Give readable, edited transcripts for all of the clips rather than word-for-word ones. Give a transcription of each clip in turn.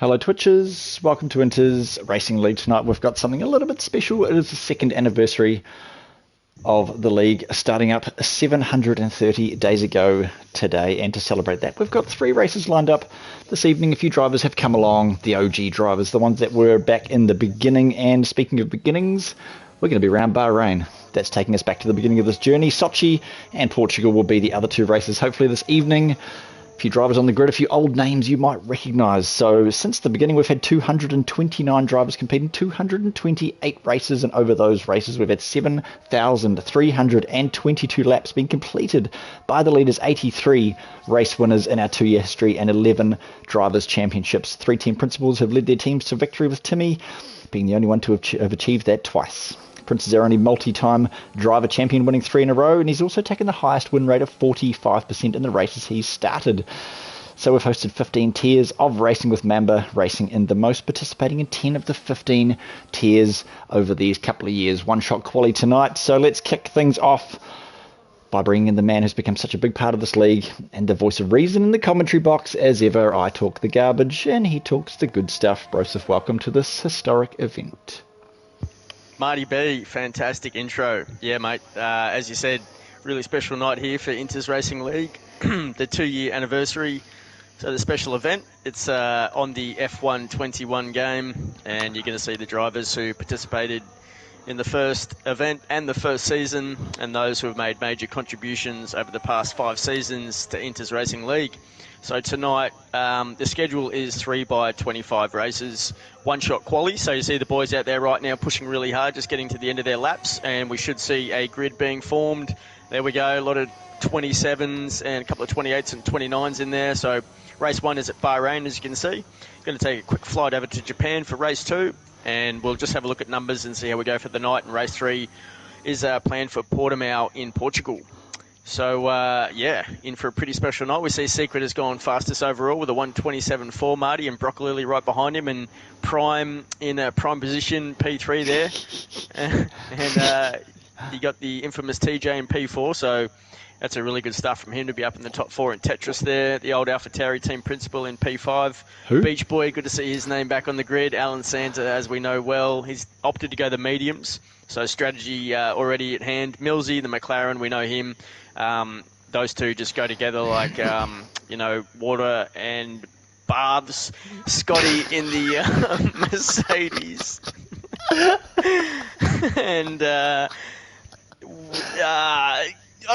Hello Twitchers, welcome to Inter's Racing League. Tonight we've got something a little bit special. It is the second anniversary of the league, starting up 730 days ago today, and to celebrate that we've got 3 races lined up this evening. A few drivers have come along, the OG drivers, the ones that were back in the beginning. And speaking of beginnings, we're going to be around Bahrain. That's taking us back to the beginning of this journey. Sochi and Portugal will be the other 2 races hopefully this evening. A few drivers on the grid, a few old names you might recognise. So since the beginning we've had 229 drivers competing, 228 races, and over those races we've had 7,322 laps being completed by the leaders, 83 race winners in our 2-year history, and 11 drivers' championships. 3 team principals have led their teams to victory, with Timmy being the only one to have achieved that twice. Prince is our only multi-time driver champion, winning 3 in a row, and he's also taken the highest win rate of 45% in the races he's started. So we've hosted 15 tiers of racing, with Mamba racing in the most, participating in 10 of the 15 tiers over these couple of years. One-shot quali tonight, so let's kick things off by bringing in the man who's become such a big part of this league and the voice of reason in the commentary box. As ever, I talk the garbage and he talks the good stuff. Broseph, welcome to this historic event. Marty B, fantastic intro. Yeah, mate, as you said, really special night here for Inter's Racing League, the 2-year anniversary. So the special event, it's on the F1 game, and you're going to see the drivers who participated in the first event and the first season, and those who have made major contributions over the past 5 seasons to Inter's Racing League. So tonight, the schedule is 3 by 25 races, one-shot quali. So you see the boys out there right now pushing really hard, just getting to the end of their laps, and we should see a grid being formed. There we go, a lot of 27s and a couple of 28s and 29s in there. So race 1 is at Bahrain, as you can see. Going to take a quick flight over to Japan for race 2, and we'll just have a look at numbers and see how we go for the night. And race 3 is planned for Portimao in Portugal. So, yeah, in for a pretty special night. We see Secret has gone fastest overall with a 1:27.4, Marty, and Brock Lily right behind him, and Prime in a prime position, P3 there. And you got the infamous TJ in P4, so that's a really good stuff from him to be up in the top 4 in Tetris there. The old AlphaTauri team principal in P5. Who? Beach Boy, good to see his name back on the grid. Alan Santa, as we know well, he's opted to go the mediums. So strategy already at hand. Millsy, the McLaren, we know him. Those two just go together like, water and baths. Scotty in the Mercedes. And I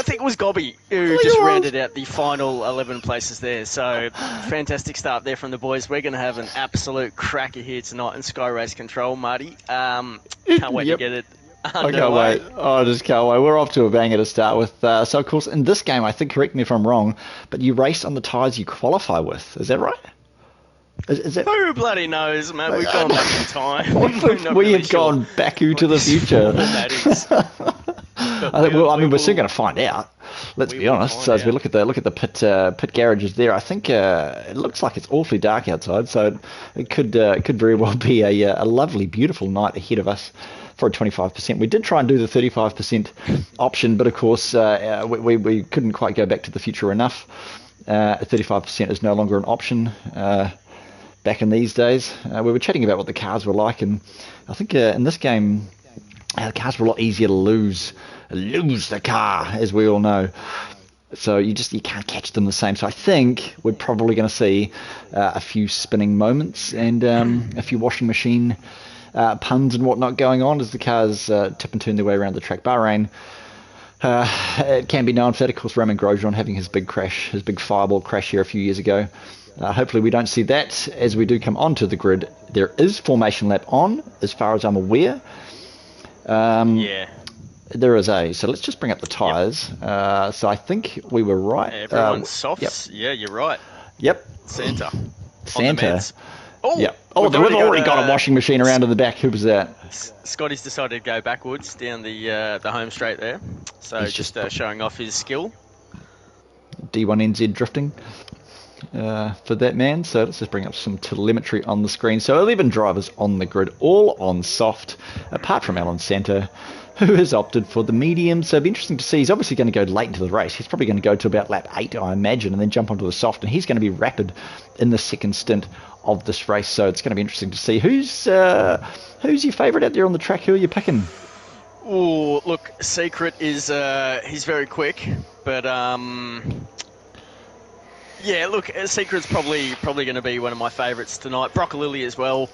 think it was Gobby who just rounded out the final 11 places there. So fantastic start there from the boys. We're going to have an absolute cracker here tonight in Sky Race Control, Marty. Can't wait to get it. I can't wait. I just can't wait. We're off to a banger to start with. So, of course, in this game, I think, correct me if I'm wrong, but you race on the tyres you qualify with. Is that right? Is that... Who bloody knows, mate? We've gone back in time. We have gone Baku to the future. That is. We're soon going to find out. Let's be honest. So as we look at the pit garages there, I think it looks like it's awfully dark outside. So it could very well be a lovely, beautiful night ahead of us for a 25%. We did try and do the 35% option, but of course we couldn't quite go back to the future enough. 35% is no longer an option. Back in these days, we were chatting about what the cars were like, and I think in this game, the cars were a lot easier to lose the car, as we all know. So you can't catch them the same. So I think we're probably going to see a few spinning moments and a few washing machine puns and whatnot going on as the cars tip and turn their way around the track. Bahrain, it can be known for that. Of course, Roman Grosjean having his big fireball crash here a few years ago. Hopefully we don't see that as we do come onto the grid. There is formation lap on, as far as I'm aware. Yeah. There is so let's just bring up the tyres. Yep. So I think we were right. Everyone's softs. Yep. Yeah, you're right. Yep. Santa. Oh, yep. We've already got a washing machine around in the back. Who was that? Scotty's decided to go backwards down the home straight there. So he's just showing off his skill. D1NZ drifting for that man. So let's just bring up some telemetry on the screen. So 11 drivers on the grid, all on soft, apart from Alan Santa. who has opted for the medium. So it'll be interesting to see. He's obviously going to go late into the race. He's probably going to go to about lap 8, I imagine, and then jump onto the soft. And he's going to be rapid in the second stint of this race. So it's going to be interesting to see who's your favourite out there on the track. Who are you picking? Oh, look, Secret is he's very quick, but yeah, look, Secret's probably going to be one of my favourites tonight. Broccolilli as well.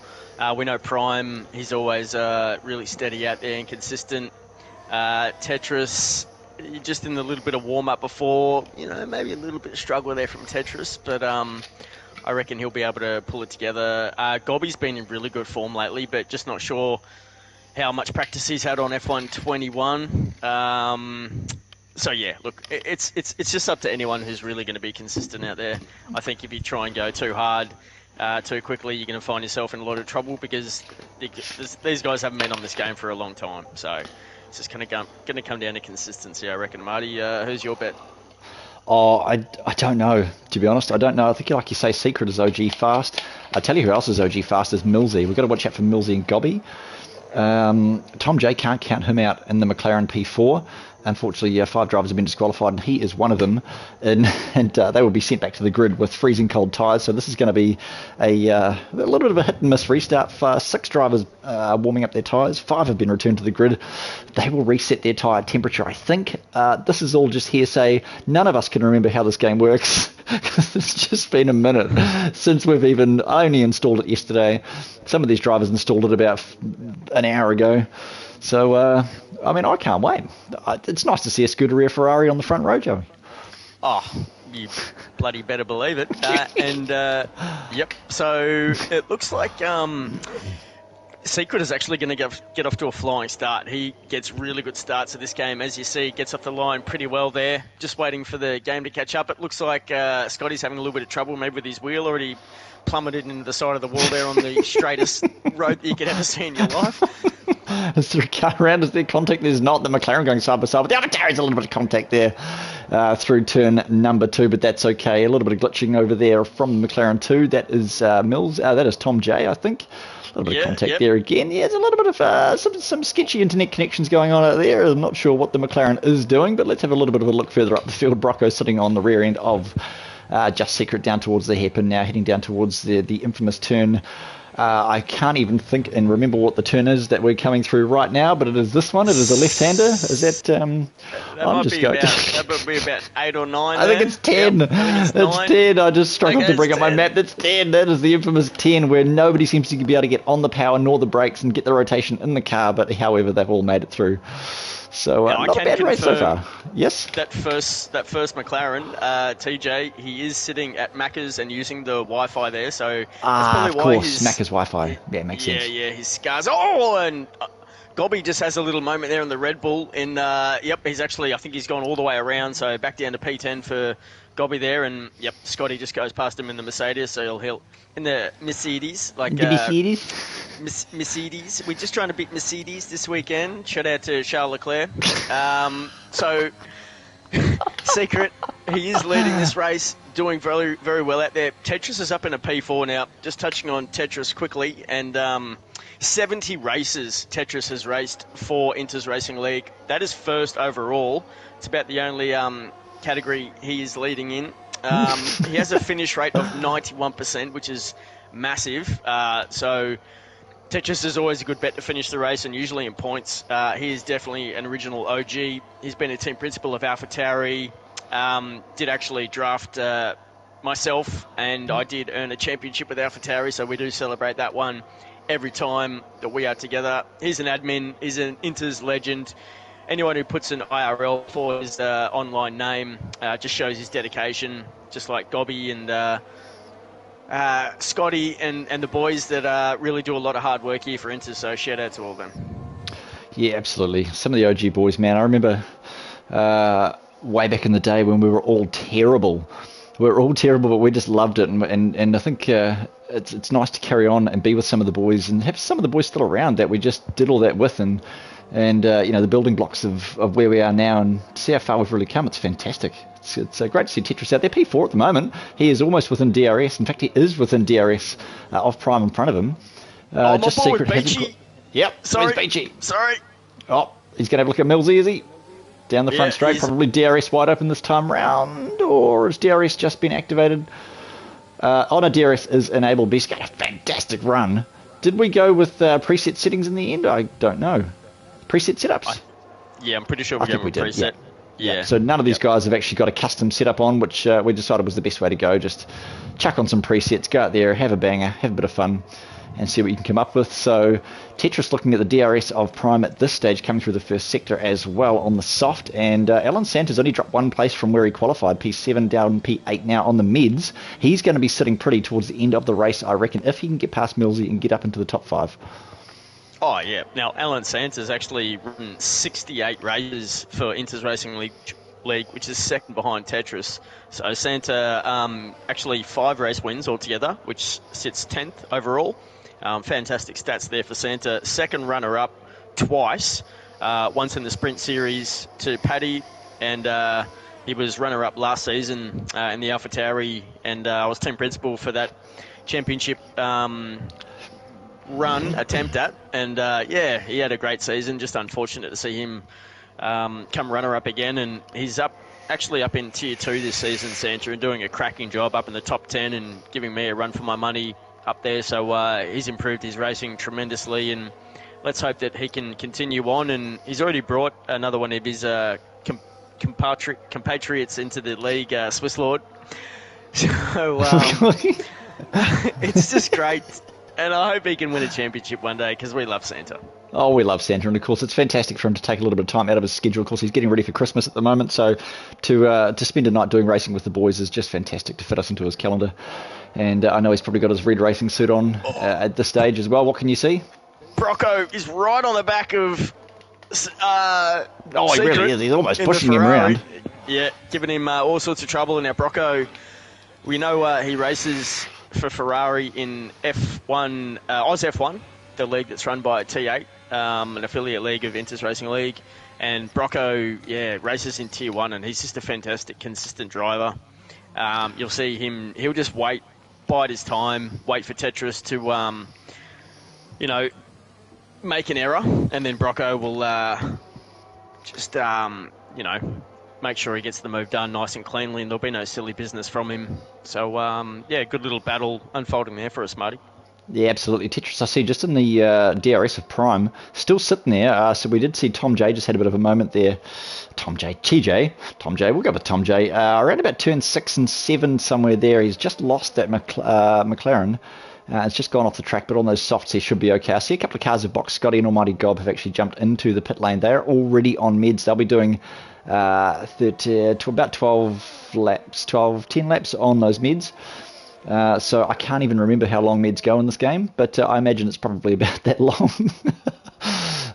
We know Prime, he's always really steady out there and consistent. Tetris, just in the little bit of warm-up before, maybe a little bit of struggle there from Tetris, but I reckon he'll be able to pull it together. Gobby's been in really good form lately, but just not sure how much practice he's had on F1 21. So yeah, look, it's just up to anyone who's really going to be consistent out there. I think if you try and go too hard, too quickly, you're going to find yourself in a lot of trouble because these guys haven't been on this game for a long time. So it's just going to come down to consistency, I reckon. Marty, who's your bet? Oh, I don't know, to be honest. I don't know. I think, like you say, Secret is OG fast. I tell you who else is OG fast is Millsy. We've got to watch out for Millsy and Gobby. Tom J can't count him out in the McLaren P4. Unfortunately, 5 drivers have been disqualified, and he is one of them. And they will be sent back to the grid with freezing cold tyres. So this is going to be a little bit of a hit and miss restart. 6 drivers are warming up their tyres. 5 have been returned to the grid. They will reset their tyre temperature, I think. This is all just hearsay. None of us can remember how this game works. It's just been a minute since we've I only installed it yesterday. Some of these drivers installed it about an hour ago. So, I can't wait. It's nice to see a Scuderia Ferrari on the front row, Joey. Oh, you bloody better believe it. Yep. So it looks like Secret is actually going to get off to a flying start. He gets really good starts of this game. As you see, gets off the line pretty well there. Just waiting for the game to catch up. It looks like Scotty's having a little bit of trouble maybe with his wheel. Already plummeted into the side of the wall there on the straightest road that you could ever see in your life. As the car around, is there contact? There's not. The McLaren going side by side, but the AlphaTauri's a little bit of contact there through turn number 2, but that's okay. A little bit of glitching over there from McLaren 2. That is Mills. That is Tom J, I think. A little bit of contact there again. Yeah, there's a little bit of some sketchy internet connections going on out there. I'm not sure what the McLaren is doing, but let's have a little bit of a look further up the field. Brocco sitting on the rear end of Just Secret down towards the hairpin now, heading down towards the infamous turn. I can't even think and remember what the turn is that we're coming through right now, but it is this one. It is a left-hander. Is that... that would be about 8 or 9. I think it's 10. Yep, it's 10. I just struggled to bring up my map. That's 10. That is the infamous 10, where nobody seems to be able to get on the power nor the brakes and get the rotation in the car, but however, they've all made it through. So not a bad race so far. Yes? That first McLaren, TJ, he is sitting at Macca's and using the Wi-Fi there, so that's probably why Macca's Wi-Fi. Yeah, makes sense. Yeah, his scars. Oh, and Gobby just has a little moment there on the Red Bull. He's actually, I think he's gone all the way around, so back down to P10 for Gobby there, and Scotty just goes past him in the Mercedes, so he'll in the Mercedes, like Mercedes. We're just trying to beat Mercedes this weekend. Shout out to Charles Leclerc. So Secret, he is leading this race, doing very, very well out there. Tetris is up in a P4 now. Just touching on Tetris quickly, and 70 races Tetris has raced for Inters Racing League. That is first overall. It's about the only category he is leading in. He has a finish rate of 91%, which is massive. So Tetris is always a good bet to finish the race, and usually in points. He is definitely an original OG. He's been a team principal of AlphaTauri. Did actually draft myself, and I did earn a championship with AlphaTauri, so we do celebrate that one every time that we are together. He's an admin. He's an Inters legend. Anyone who puts an IRL for his online name just shows his dedication, just like Gobby and Scotty and the boys that really do a lot of hard work here for Inters, so shout out to all of them. Yeah, absolutely. Some of the OG boys, man. I remember way back in the day when we were all terrible. We were all terrible, but we just loved it, and I think it's nice to carry on and be with some of the boys and have some of the boys still around that we just did all that with, and the building blocks of where we are now, and see how far we've really come. It's fantastic. It's great to see Tetris out there. P4 at the moment. He is almost within DRS. In fact, he is within DRS of Prime in front of him. Just Secret hasn't... Yep. Sorry. Beachy. Sorry. Oh, He's going to have a look at Millsy, is he? Down the front straight, probably DRS wide open this time round, or has DRS just been activated? No, DRS is enabled, but he's got a fantastic run. Did we go with preset settings in the end? I don't know. Preset setups? I'm pretty sure we're going with preset. Yeah. So none of these guys have actually got a custom setup on, which we decided was the best way to go. Just chuck on some presets, go out there, have a banger, have a bit of fun, and see what you can come up with. So Tetris looking at the DRS of Prime at this stage, coming through the first sector as well on the soft. And Alan Santos only dropped one place from where he qualified, P7 down P8 now on the mids. He's going to be sitting pretty towards the end of the race, I reckon, if he can get past Millsy and get up into the top 5. Oh, yeah. Now, Alan Santos actually run 68 races for Inters Racing League, which is second behind Tetris. So Santa actually 5 race wins altogether, which sits 10th overall. Fantastic stats there for Santa. Second runner-up twice, once in the Sprint Series to Paddy, and he was runner-up last season in the AlphaTauri, and I was team principal for that championship run attempt at, and he had a great season. Just unfortunate to see him come runner-up again, and he's actually up in Tier 2 this season, Santa, and doing a cracking job up in the top 10 and giving me a run for my money up there. So he's improved his racing tremendously, and let's hope that he can continue on. And he's already brought another one of his compatriots into the league, Swiss Lord. So it's just great. And I hope he can win a championship one day, because we love Santa. Oh, we love Santa, and of course it's fantastic for him to take a little bit of time out of his schedule. Of course, he's getting ready for Christmas at the moment, so to spend a night doing racing with the boys is just fantastic to fit us into his calendar. And I know he's probably got his red racing suit on at this stage as well. What can you see? Brocco is right on the back of he really is. He's almost pushing him around. Yeah, giving him all sorts of trouble. And now Brocco, we know he races for Ferrari in F1, Oz F1, the league that's run by T8, an affiliate league of Inters Racing League. And Brocco, races in Tier 1, and he's just a fantastic, consistent driver. You'll see him, he'll just bide his time, wait for Tetris to, make an error, and then Brocco will make sure he gets the move done nice and cleanly, and there'll be no silly business from him. So, good little battle unfolding there for us, Marty. Yeah, absolutely. Tetris, I see just in the DRS of Prime, still sitting there. So we did see Tom J just had a bit of a moment there. Tom J, we'll go with Tom J. Around about turn 6 and 7 somewhere there. He's just lost that McLaren. It's just gone off the track, but on those softs he should be okay. I see a couple of cars of Box Scotty and Almighty Gob have actually jumped into the pit lane. They're already on meds. They'll be doing to about 10 laps on those meds. So I can't even remember how long meds go in this game, but I imagine it's probably about that long.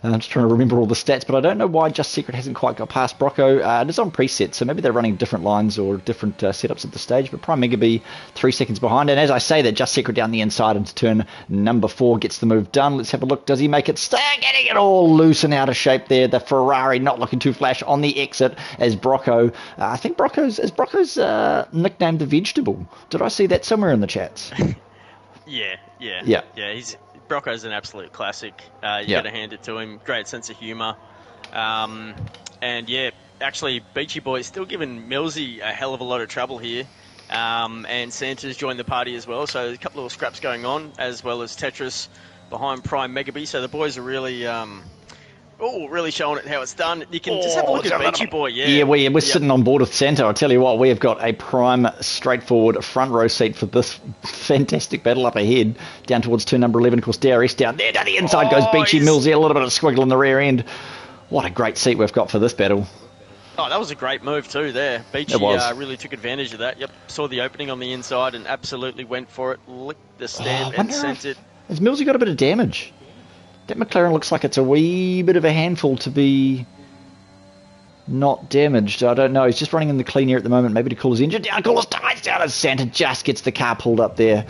I'm just trying to remember all the stats, but I don't know why Just Secret hasn't quite got past Brocco. It is on preset, so maybe they're running different lines or different setups at the stage, but Prime Megabee 3 seconds behind. And as I say that, Just Secret down the inside into turn number 4 gets the move done. Let's have a look. Does he make it? Getting it all loose and out of shape there. The Ferrari not looking too flash on the exit as Brocco. I think Brocco's nicknamed the Vegetable. Did I see that somewhere in the chats? Yeah. Brocco's an absolute classic. You got to hand it to him. Great sense of humour. Actually, Beachy Boy is still giving Millsy a hell of a lot of trouble here. And Santa's joined the party as well. So there's a couple of scraps going on, as well as Tetris behind Prime Megabee. So the boys are really showing it how it's done. You can just have a look at Beachy Boy. Yeah, we're sitting on board with Santa. I tell you what, we have got a prime, straightforward front row seat for this fantastic battle up ahead, down towards turn number 11. Of course, DRS down there. Down the inside goes Beachy. Millsy, a little bit of squiggle in the rear end. What a great seat we've got for this battle. Oh, that was a great move too there. Beachy really took advantage of that. Yep, saw the opening on the inside and absolutely went for it. Licked the stand and sent it. Has Millsy got a bit of damage? That McLaren looks like it's a wee bit of a handful to be not damaged. I don't know. He's just running in the clean air at the moment, maybe to cool his engine down, cool his tyres down, as Santa just gets the car pulled up there.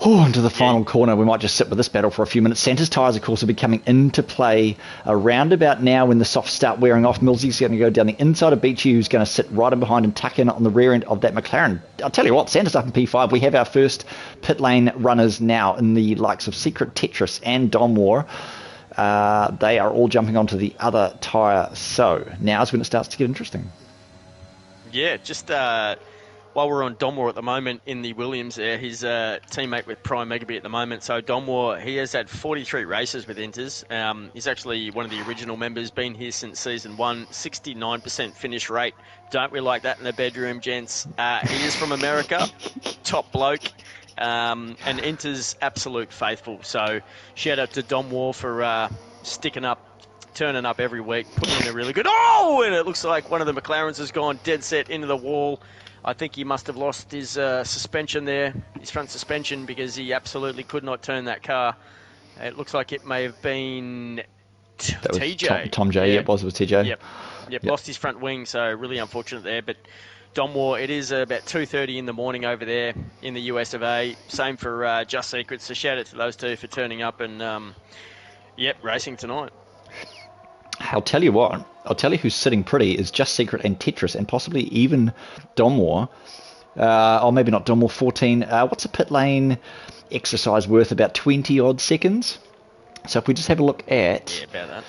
Into the final corner. We might just sit with this battle for a few minutes. Santa's tyres, of course, will be coming into play around about now when the softs start wearing off. Millsy's going to go down the inside of Beachy, who's going to sit right in behind and tuck in on the rear end of that McLaren. I'll tell you what, Santa's up in P5. We have our first pit lane runners now in the likes of Secret, Tetris and Dom War. they are all jumping onto the other tyre. So now's when it starts to get interesting. Yeah, just while we're on Donmore at the moment in the Williams there, his teammate with Prime Megabee at the moment. So Donmore, he has had 43 races with Inters. He's actually one of the original members, been here since season 1, 69% finish rate. Don't we like that in the bedroom, gents? He is from America, top bloke, and Inters absolute faithful. So shout out to Donmore for sticking up, turning up every week, putting in a really good... Oh! And it looks like one of the McLarens has gone dead set into the wall. I think he must have lost his suspension there, his front suspension, because he absolutely could not turn that car. It looks like it may have been TJ. Tom J, yeah, it was TJ. Yep, lost his front wing, so really unfortunate there. But Donmore, it is about 2:30 in the morning over there in the US of A. Same for Just Secrets, so shout out to those two for turning up and, racing tonight. I'll tell you who's sitting pretty is Just Secret and Tetris and possibly even Donmore. Or maybe not Donmore, 14. What's a pit lane exercise worth? About 20 odd seconds. So if we just have a look at about that.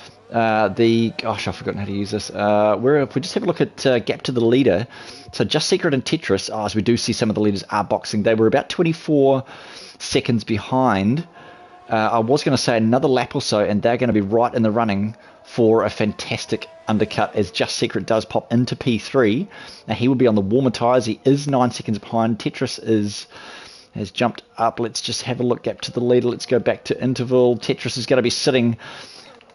I've forgotten how to use this. If we just have a look at gap to the leader. So Just Secret and Tetris, as we do see some of the leaders are boxing. They were about 24 seconds behind. I was going to say another lap or so, and they're going to be right in the running for a fantastic undercut as Just Secret does pop into P3. Now he will be on the warmer tyres. He is 9 seconds behind. Tetris has jumped up. Let's just have a look gap to the leader. Let's go back to interval. Tetris is going to be sitting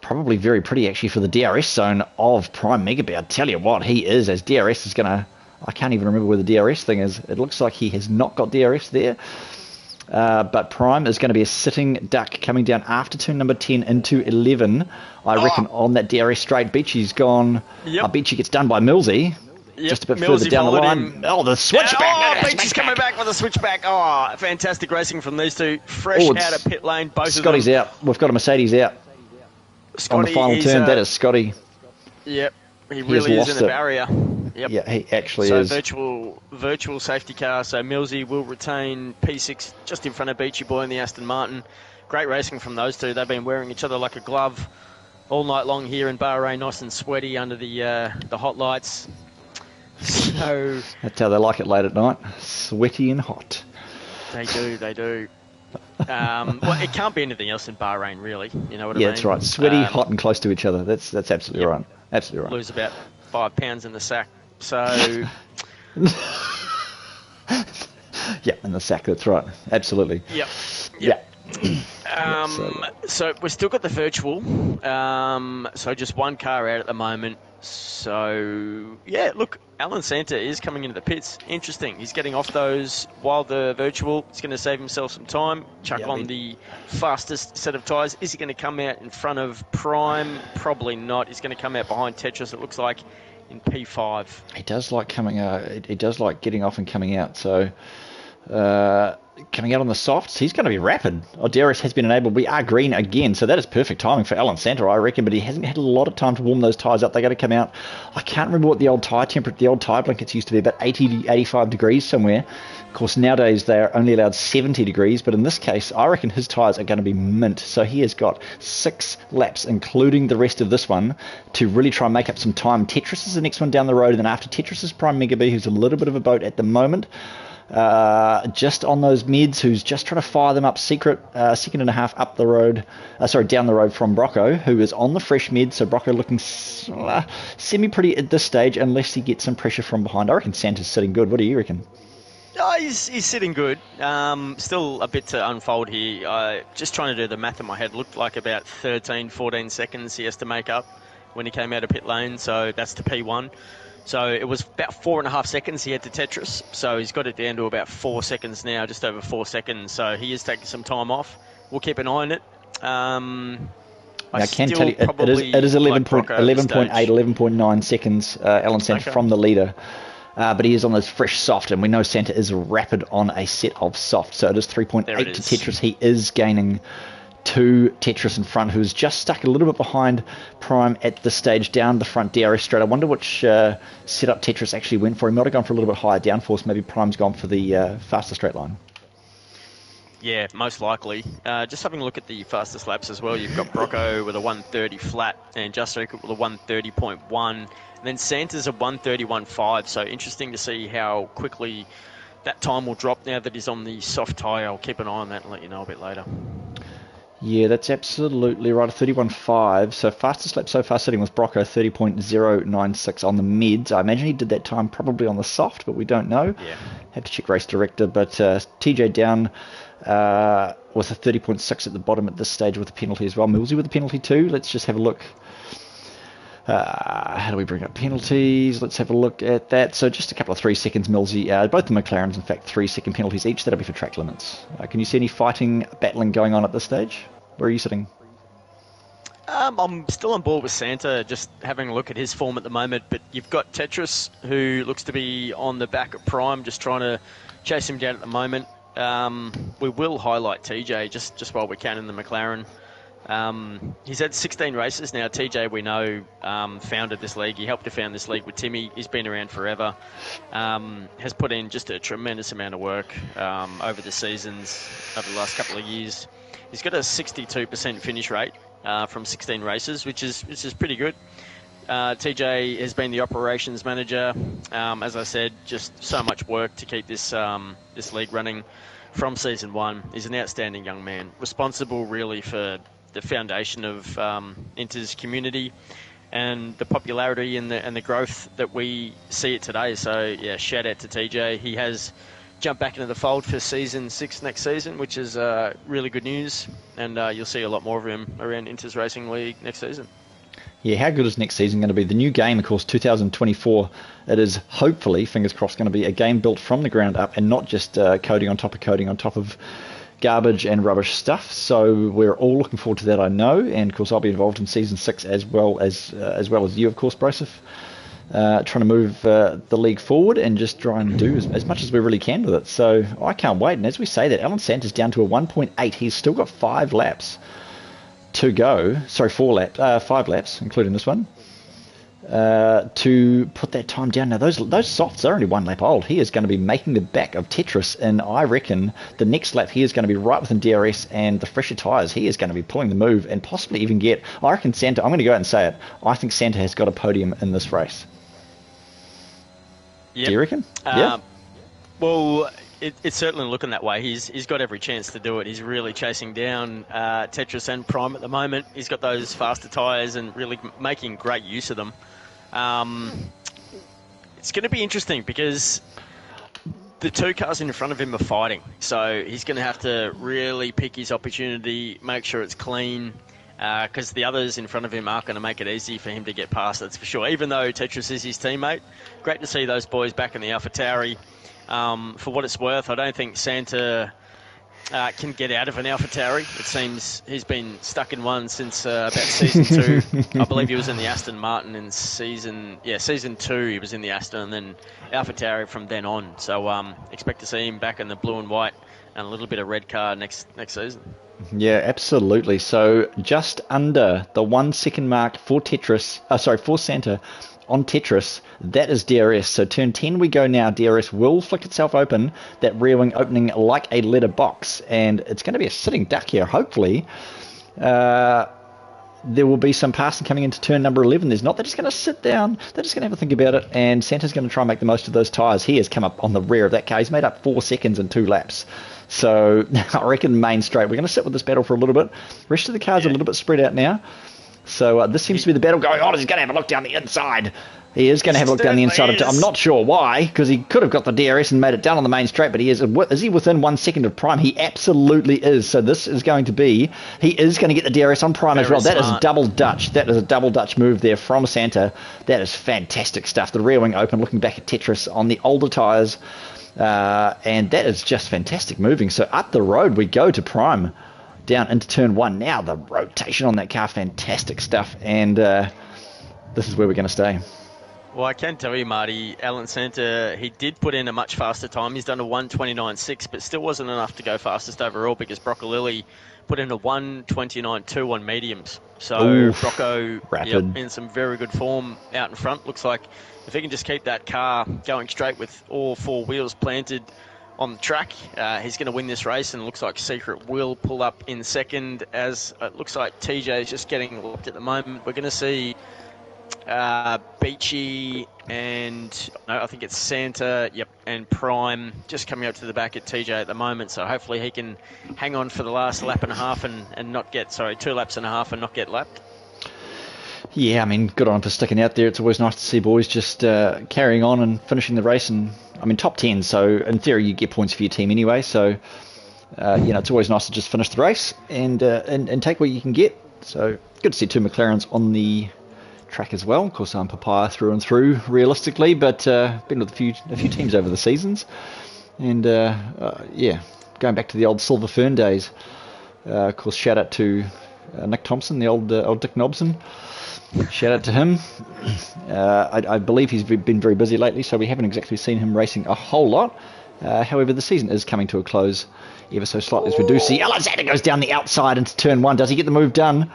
probably very pretty actually for the DRS zone of Prime Megabee. I tell you what, he is, as DRS is going to... I can't even remember where the DRS thing is. It looks like he has not got DRS there. But Prime is going to be a sitting duck coming down after turn number 10 into 11. I reckon on that DRS straight. Beachy's gone. Yep. Beachy gets done by Millsy. Yep. Just a bit Millsy further down the line. him. Oh, the switchback. Beachy's coming back with a switchback. Oh, fantastic racing from these two. Fresh out of pit lane, both Scotty's of them. out. We've got a Mercedes out. Scotty, on the final turn. That is Scotty. Yep. He really is in a barrier. Yep. Yeah, he actually is. So virtual safety car. So Millsy will retain P6 just in front of Beachy Boy in the Aston Martin. Great racing from those two. They've been wearing each other like a glove all night long here in Bahrain, nice and sweaty under the hot lights. So that's how they like it late at night. Sweaty and hot. They do. Well, it can't be anything else in Bahrain, really. You know what I mean? Yeah, that's right. Sweaty, hot, and close to each other. That's absolutely right. Absolutely right. Lose about 5 pounds in the sack. So, yeah, in the sack. That's right. Absolutely. Yep. Yeah. So we've still got the virtual. So just one car out at the moment. So yeah, look, Alan Santa is coming into the pits. Interesting. He's getting off those while the virtual. He's going to save himself some time. Chuck on the fastest set of tyres. Is he going to come out in front of Prime? Probably not. He's going to come out behind Tetris, it looks like, in P5. He does like coming out. He does like getting off and coming out. So coming out on the softs, he's going to be rapid. DRS has been enabled. We are green again, so that is perfect timing for Alan Santa, I reckon, but he hasn't had a lot of time to warm those tyres up. They got to come out. I can't remember what the old tyre temperature, the old tyre blankets used to be, about 80 to 85 degrees somewhere. Of course, nowadays they are only allowed 70 degrees, but in this case, I reckon his tyres are going to be mint. So he has got 6 laps, including the rest of this one, to really try and make up some time. Tetris is the next one down the road, and then after Tetris is Prime Megabee, who's a little bit of a boat at the moment. Just on those mids, who's just trying to fire them up. Second and a half up the road, down the road from Brocco, who is on the fresh mid. So Brocco looking semi-pretty at this stage, unless he gets some pressure from behind. I reckon Santa's sitting good. What do you reckon? Oh, he's sitting good. Still a bit to unfold here. Just trying to do the math in my head. Looked like about 13, 14 seconds he has to make up when he came out of pit lane. So that's to P1. So it was about 4.5 seconds he had to Tetris. So he's got it down to about 4 seconds now, just over 4 seconds. So he is taking some time off. We'll keep an eye on it. I can tell you, it is 11.8, 11.9 seconds, Alan Santa from the leader. But he is on this fresh soft, and we know Santa is rapid on a set of soft. So it is 3.8 to Tetris. He is gaining 2 Tetris in front, who's just stuck a little bit behind Prime at this stage down the front DRS straight. I wonder which setup Tetris actually went for. He might have gone for a little bit higher downforce. Maybe Prime's gone for the faster straight line. Yeah, most likely. Just having a look at the fastest laps as well. You've got Brocco with a 1:30 flat and Just Secret with a 1:30.1. And then Santa's a 1:31.5. So interesting to see how quickly that time will drop now that he's on the soft tyre. I'll keep an eye on that and let you know a bit later. Yeah, that's absolutely right. 31.5. So fastest lap so far sitting with Brocco, 30.096 on the mids. I imagine he did that time probably on the soft, but we don't know. Yeah. Have to check race director. But TJ down with a 30.6 at the bottom at this stage with a penalty as well. Millsy with a penalty too. Let's just have a look. How do we bring up penalties? Let's have a look at that. So just a couple of 3 seconds, Millsy. Both the McLarens, in fact, 3-second penalties each. That'll be for track limits. Can you see any fighting, battling going on at this stage? Where are you sitting? I'm still on board with Santa, just having a look at his form at the moment. But you've got Tetris, who looks to be on the back of Prime, just trying to chase him down at the moment. We will highlight TJ just while we can in the McLaren. He's had 16 races now. TJ, we know, founded this league. He helped to found this league with Timmy. He's been around forever. Has put in just a tremendous amount of work over the seasons, over the last couple of years. He's got a 62% finish rate from 16 races, which is pretty good. TJ has been the operations manager. As I said, just so much work to keep this league running from season 1. He's an outstanding young man, responsible really for the foundation of Inter's community and the popularity and the growth that we see it today. So yeah, shout out to TJ. He has jumped back into the fold for season 6 next season, which is really good news, and you'll see a lot more of him around Inter's Racing League next season. Yeah, how good is next season going to be? The new game, of course, 2024, it is hopefully, fingers crossed, going to be a game built from the ground up and not just coding on top of garbage and rubbish stuff. So we're all looking forward to that, I know, and of course I'll be involved in season 6 as well as you, of course, Broseph. Trying to move the league forward and just try and do as much as we really can with it. So I can't wait. And as we say that, Alan Santa's down to a 1.8. He's still got 5 laps to go. Sorry, 5 laps, including this one, to put that time down. Now, those softs are only 1 lap old. He is going to be making the back of Tetris, and I reckon the next lap he is going to be right within DRS and the fresher tyres. He is going to be pulling the move and possibly even get, I reckon Santa, I'm going to go out and say it, I think Santa has got a podium in this race. Yep. Do you reckon? Yeah. Well, it's certainly looking that way. He's got every chance to do it. He's really chasing down Tetris and Prime at the moment. He's got those faster tyres and really making great use of them. It's going to be interesting because the 2 cars in front of him are fighting. So he's going to have to really pick his opportunity, make sure it's clean, because the others in front of him aren't going to make it easy for him to get past, that's for sure. Even though Tetris is his teammate, great to see those boys back in the AlphaTauri. For what it's worth, I don't think Santa can get out of an AlphaTauri. It seems he's been stuck in one since about season 2. I believe he was in the Aston Martin in season 2. He was in the Aston and then AlphaTauri from then on. So expect to see him back in the blue and white and a little bit of red car next season. Yeah, absolutely. So just under the 1 second mark for for Santa on Tetris, that is DRS. So turn 10 we go now. DRS will flick itself open, that rear wing opening like a letter box, and it's going to be a sitting duck here, hopefully. There will be some passing coming into turn number 11. There's not. They're just going to sit down. They're just going to have a think about it, and Santa's going to try and make the most of those tyres. He has come up on the rear of that car. He's made up 4 seconds in 2 laps. So I reckon main straight. We're going to sit with this battle for a little bit. Rest of the cars are a little bit spread out now. So this seems to be the battle going on. He's going to have a look down the inside. He is going to have a look down the inside. I'm not sure why, because he could have got the DRS and made it down on the main straight, but is he within 1 second of Prime? He absolutely is. So this is going to be, he is going to get the DRS on Prime as well. That is double Dutch. That is a double Dutch move there from Santa. That is fantastic stuff. The rear wing open, looking back at Tetris on the older tyres. And that is just fantastic moving. So up the road we go to Prime, down into turn 1. Now the rotation on that car, fantastic stuff. And this is where we're going to stay. Well, I can tell you, Marty, Alan Santa, he did put in a much faster time. He's done a 1:29.6, but still wasn't enough to go fastest overall because Broccolilli put in a 1:29.2 on mediums. So Brocco in some very good form out in front. Looks like if he can just keep that car going straight with all 4 wheels planted on the track. He's going to win this race, and it looks like Secret will pull up in second, as it looks like TJ is just getting locked at the moment. We're going to see Beachy and I think it's Santa, and Prime just coming up to the back at TJ at the moment. So hopefully he can hang on for the last lap and a half and not get, 2 laps and a half and not get lapped. Yeah, I mean, good on him for sticking out there. It's always nice to see boys just carrying on and finishing the race. And I mean, top 10, so in theory you get points for your team anyway. So it's always nice to just finish the race and take what you can get. So good to see 2 McLarens on the track as well. Of course, I'm Papaya through and through, realistically, but been with a few teams over the seasons, and going back to the old Silver Fern days. Of course, shout out to Nick Thompson, the old Dick Nobson. Shout out to him. I believe he's been very busy lately, so we haven't exactly seen him racing a whole lot. However, the season is coming to a close ever so slightly, as we do see Alexander goes down the outside into turn 1. Does he get the move done?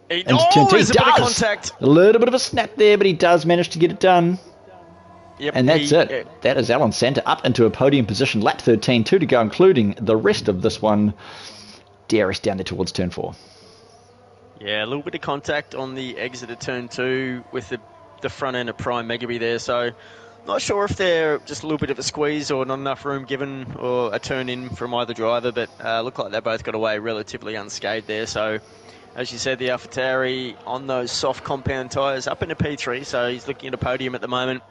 There's a bit of contact. A little bit of a snap there, but he does manage to get it done. Yep, and that's it. That is Alan Santa up into a podium position. Lap 13, 2 to go, including the rest of this one. DRS down there towards turn 4. Yeah, a little bit of contact on the exit of turn 2 with the front end of Prime Megaby there. So not sure if they're just a little bit of a squeeze or not enough room given or a turn in from either driver, but look like they both got away relatively unscathed there. So as you said, the AlphaTauri on those soft compound tyres up into P3, so he's looking at a podium at the moment.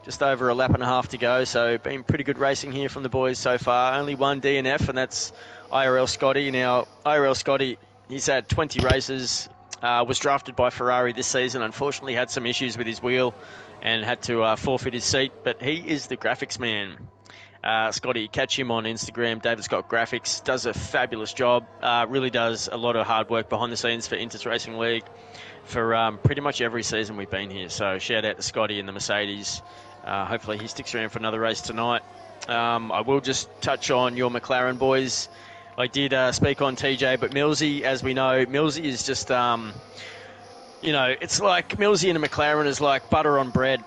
Just over a lap and a half to go, so been pretty good racing here from the boys so far. Only one DNF, and that's IRL Scotty. Now, IRL Scotty, he's had 20 races, was drafted by Ferrari this season. Unfortunately, had some issues with his wheel and had to forfeit his seat, but he is the graphics man. Scotty, catch him on Instagram, David Scott Graphics, does a fabulous job, really does a lot of hard work behind the scenes for Inters Racing League for pretty much every season we've been here. So shout out to Scotty and the Mercedes. Hopefully he sticks around for another race tonight. I will just touch on your McLaren boys. I did speak on TJ, but Millsy, as we know, Millsy is just, it's like Millsy and a McLaren is like butter on bread.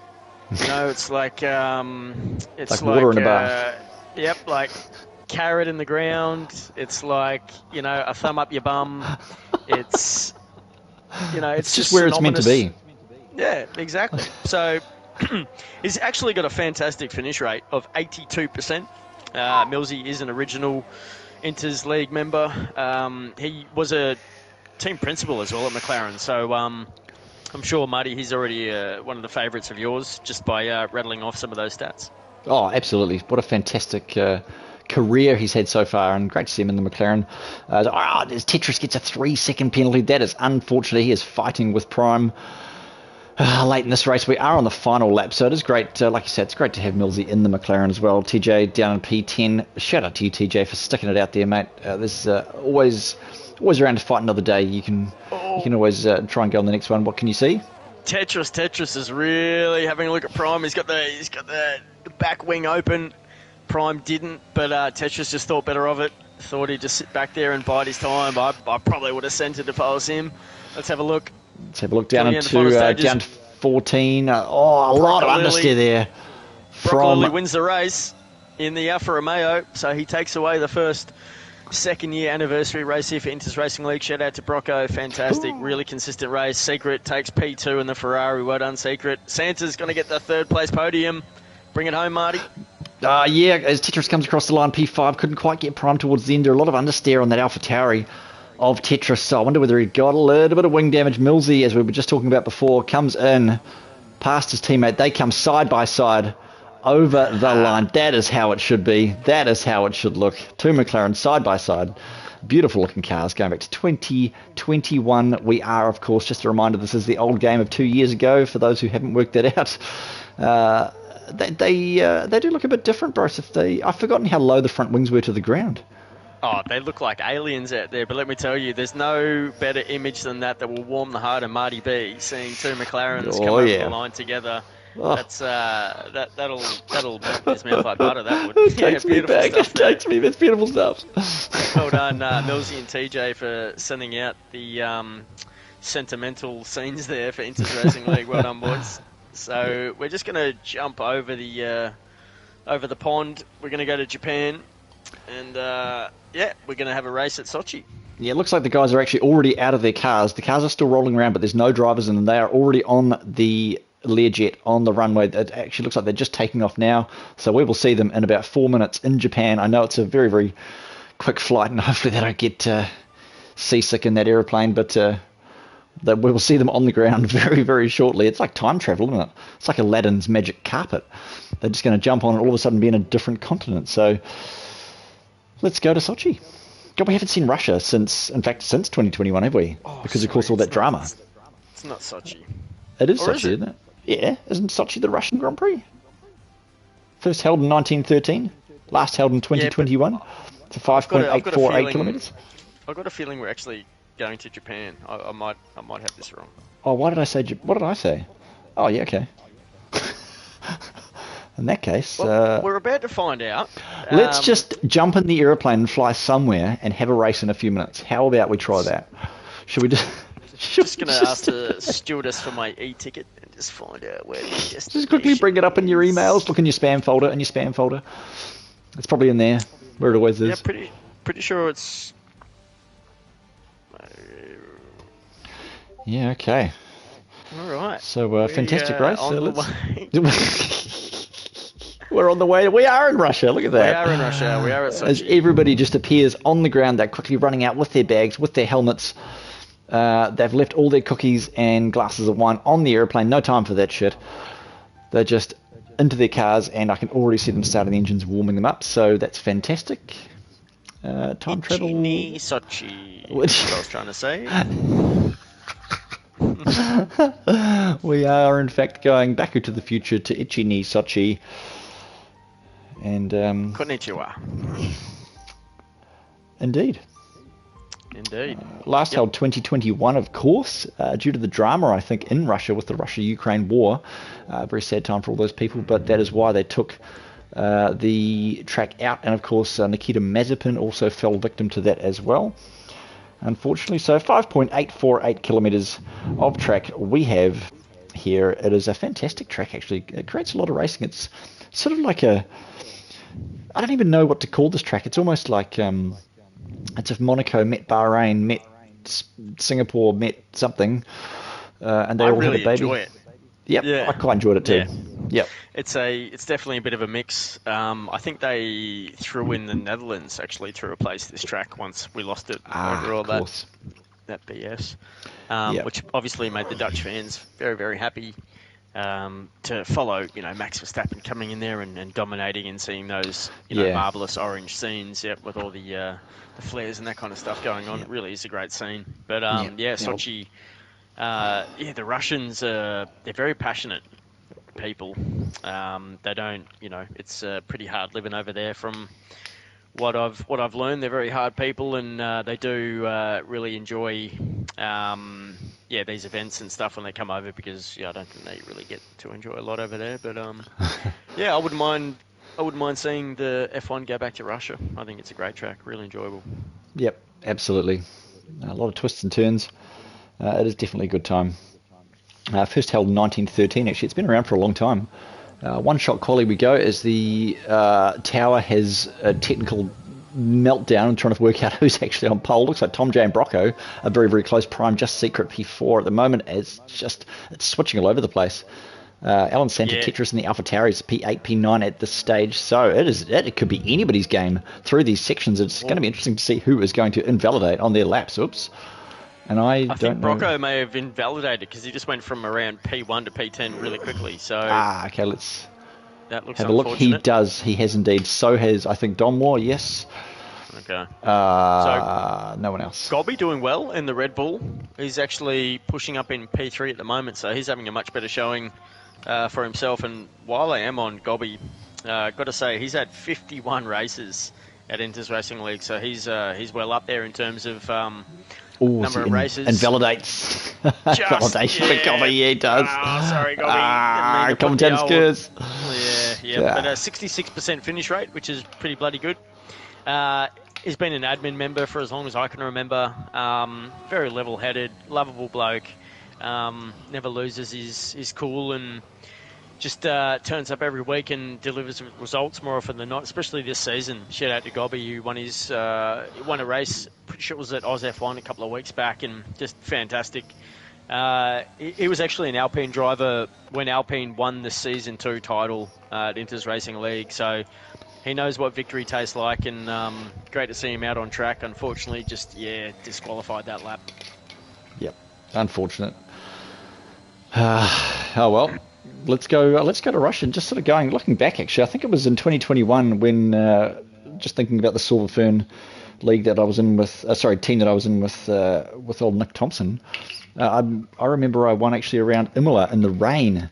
It's like water in a bath. Yep, like carrot in the ground. It's like a thumb up your bum. It's it's just where it's meant to be. Yeah, exactly. So he's actually got a fantastic finish rate of 82%. Millsy is an original Inters League member. He was a team principal as well at McLaren. So I'm sure, Marty, he's already one of the favourites of yours just by rattling off some of those stats. Oh, absolutely. What a fantastic career he's had so far, and great to see him in the McLaren. Tetris gets a 3-second penalty. That is unfortunate. He is fighting with Prime late in this race. We are on the final lap, so it is great. Like you said, it's great to have Millsy in the McLaren as well. TJ down in P10. Shout out to you, TJ, for sticking it out there, mate. There's always around to fight another day. You can always try and go on the next one. What can you see? Tetris is really having a look at Prime. He's got the back wing open. Prime didn't, but Tetris just thought better of it. Thought he'd just sit back there and bide his time. I probably would have sent it if I was him. Let's have a look. Let's have a look down to 14. A lot of understeer there. Broccoli wins the race in the Alfa Romeo, so he takes away the first second-year anniversary race here for Inters Racing League. Shout out to Brocco. Fantastic. Really consistent race. Secret takes P2 in the Ferrari. Well done, Secret. Santa's going to get the third-place podium. Bring it home, Marty. As Tetris comes across the line, P5 couldn't quite get Prime towards the end. There a lot of understeer on that AlphaTauri of Tetris, so I wonder whether he got a little bit of wing damage. Millsy, as we were just talking about before, comes in past his teammate. They come side by side over the line. That is how it should be. That is how it should look. 2 McLaren side by side. Beautiful looking cars going back to 2021. We are, of course, just a reminder, this is the old game of 2 years ago for those who haven't worked that out. They do look a bit different, Bryce. I've forgotten how low the front wings were to the ground. Oh, they look like aliens out there, but let me tell you, there's no better image than that will warm the heart of Marty B, seeing 2 McLarens come over the line together. Oh. That'll make his mouth like butter, that would. It takes me back. Stuff, that's beautiful stuff. Well done, Millsy and TJ, for sending out the sentimental scenes there for Inters Racing League. Well done, boys. So we're just going to jump over the over the pond. We're going to go to Japan, and yeah, we're going to have a race at Sochi. Yeah, it looks like the guys are actually already out of their cars. The cars are still rolling around, but there's no drivers in them. They are already on the Learjet on the runway. It actually looks like they're just taking off now. So we will see them in about 4 minutes in Japan. I know it's a very, very quick flight, and hopefully they don't get seasick in that aeroplane, but we will see them on the ground very, very shortly. It's like time travel, isn't it? It's like Aladdin's magic carpet. They're just going to jump on and all of a sudden be in a different continent. So let's go to Sochi. God, we haven't seen Russia since 2021, have we? Because, of course, all that drama. It's not Sochi. It is Sochi, isn't it? Yeah, isn't Sochi the Russian Grand Prix? First held in 1913, last held in 2021. It's 5.848 kilometres. I've got a feeling we're actually going to Japan. I might have this wrong. Oh, why did I say? What did I say? Oh, yeah, okay. In that case, we're about to find out. Let's just jump in the aeroplane and fly somewhere and have a race in a few minutes. How about we try that? Should we just? Just going to ask the stewardess for my e-ticket and just find out where the destination. Just quickly bring it up in your emails. Look in your spam folder. It's probably in there, where it always is. Yeah, pretty sure it's. Yeah. Okay. All right. So fantastic race. Let's. We're on the way. We are in Russia. Look at that. We are in Russia. We are at Sochi. As everybody just appears on the ground, they're quickly running out with their bags, with their helmets. They've left all their cookies and glasses of wine on the airplane. No time for that shit. They're just into their cars, and I can already see them starting the engines, warming them up. So that's fantastic. Time travel. Sochi. That's what I was trying to say. We are, in fact, going back into the future to Ichini Sochi. And Konnichiwa. Indeed. Last held 2021, of course, due to the drama, I think, in Russia with the Russia-Ukraine war. Very sad time for all those people, but that is why they took the track out. And, of course, Nikita Mazepin also fell victim to that as well, unfortunately. So 5.848 kilometres of track we have here. It is a fantastic track, actually. It creates a lot of racing. It's sort of like I don't even know what to call this track. It's almost like... it's if Monaco met Bahrain, met Singapore, met something, and they all really had a baby. Enjoy it. Yep, yeah. I quite enjoyed it too. Yeah. Yep. It's definitely a bit of a mix. I think they threw in the Netherlands actually to replace this track once we lost it over all that BS, which obviously made the Dutch fans very, very happy to follow, Max Verstappen coming in there and dominating and seeing those, marvelous orange scenes, with all the flares and that kind of stuff going on. It really is a great scene. But Sochi, the Russians, they're very passionate people. They don't, it's pretty hard living over there from what I've learned. They're very hard people, and they do really enjoy these events and stuff when they come over, because I don't think they really get to enjoy a lot over there. But I wouldn't mind seeing the F1 go back to Russia. I think it's a great track, really enjoyable. Yep, absolutely. A lot of twists and turns. It is definitely a good time. First held in 1913, actually. It's been around for a long time. One shot quali we go as the tower has a technical meltdown and trying to work out who's actually on pole. Looks like Tom J and Brocco are very, very close. Prime just secret P4 at the moment. It's switching all over the place. Alan Santa Tetris in the Alpha Tauri is P8, P9 at this stage. So it could be anybody's game through these sections. It's going to be interesting to see who is going to invalidate on their laps. Oops. And I think Brocco may have invalidated because he just went from around P1 to P10 really quickly. So okay, let's that looks have a look. He does. He has indeed. So has, I think, Donmore. Yes. Okay. So no one else. Gobby doing well in the Red Bull. He's actually pushing up in P3 at the moment, so he's having a much better showing for himself. And while I am on Gobby, got to say he's had 51 races at Inters Racing League, so he's well up there in terms of number of races. And validates. Validation for Gobby, yeah, he does. Sorry, Gobby. Common sense curse. Yeah. But a 66% finish rate, which is pretty bloody good. He's been an admin member for as long as I can remember. Very level-headed, lovable bloke. Never loses his cool, and just turns up every week and delivers results more often than not, especially this season. Shout out to Gobby, who won a race, pretty sure it was at Oz F1 a couple of weeks back, and just fantastic. He was actually an Alpine driver when Alpine won the Season 2 title at Inters Racing League, so he knows what victory tastes like, and great to see him out on track. Unfortunately, just, disqualified that lap. Yep, unfortunate. Oh well. Let's go to Russia. And just sort of looking back, actually, I think it was in 2021 when, just thinking about the Silver Fern league that I was in with, team that I was in with old Nick Thompson. I remember I won actually around Imola in the rain.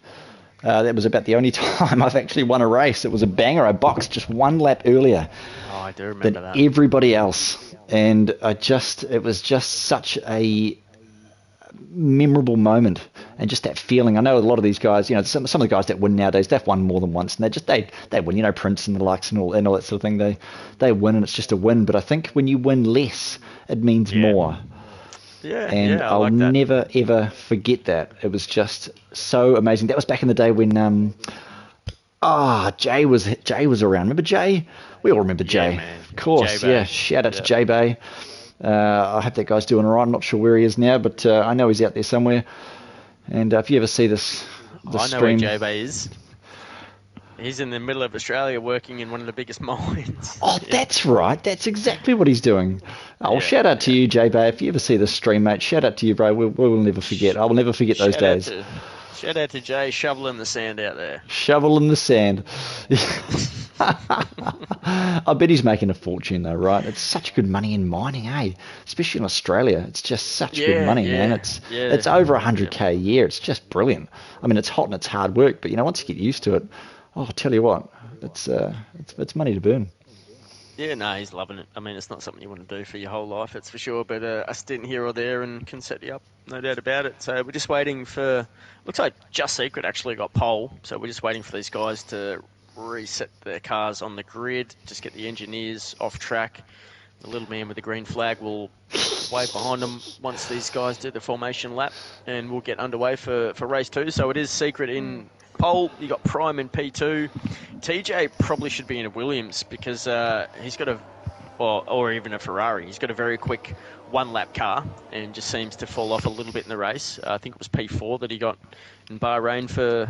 That was about the only time I've actually won a race. It was a banger. I boxed just one lap earlier I do remember than that. everybody else, and it was just such a memorable moment, and just that feeling. I know a lot of these guys, some of the guys that win nowadays, they've won more than once, and they win, Prince and the likes and all that sort of thing. They win, and it's just a win. But I think when you win less, it means more. Yeah, and I'll like that. never ever forget that. It was just so amazing. That was back in the day when Jay was around. Remember Jay? We all remember Jay. Man. Of course, J-Bay. yeah. Shout out to Jay Bay. I hope that guy's doing all right. I'm not sure where he is now, but I know he's out there somewhere. And if you ever see this I know stream, where J-Bay is. He's in the middle of Australia working in one of the biggest mines. Oh, that's right. That's exactly what he's doing. Oh, shout out to you, J-Bay. If you ever see this stream, mate, shout out to you, bro. We will never forget. I will never forget those days. Shout out to Jay shoveling the sand out there. Shoveling the sand. I bet he's making a fortune, though, right? It's such good money in mining, eh? Especially in Australia. It's just such good money, man. It's over 100K a year. It's just brilliant. I mean, it's hot and it's hard work, but, once you get used to it, I'll tell you what, it's money to burn. Yeah, no, he's loving it. I mean, it's not something you want to do for your whole life, it's for sure, but a stint here or there and can set you up, no doubt about it. So we're just waiting for, looks like Just Secret actually got pole, so we're just waiting for these guys to reset their cars on the grid, just get the engineers off track. The little man with the green flag will wave behind them once these guys do the formation lap, and we'll get underway for race 2. So it is Secret in pole. You got Prime in P2. TJ probably should be in a Williams because he's got or even a Ferrari. He's got a very quick one-lap car and just seems to fall off a little bit in the race. I think it was P4 that he got in Bahrain for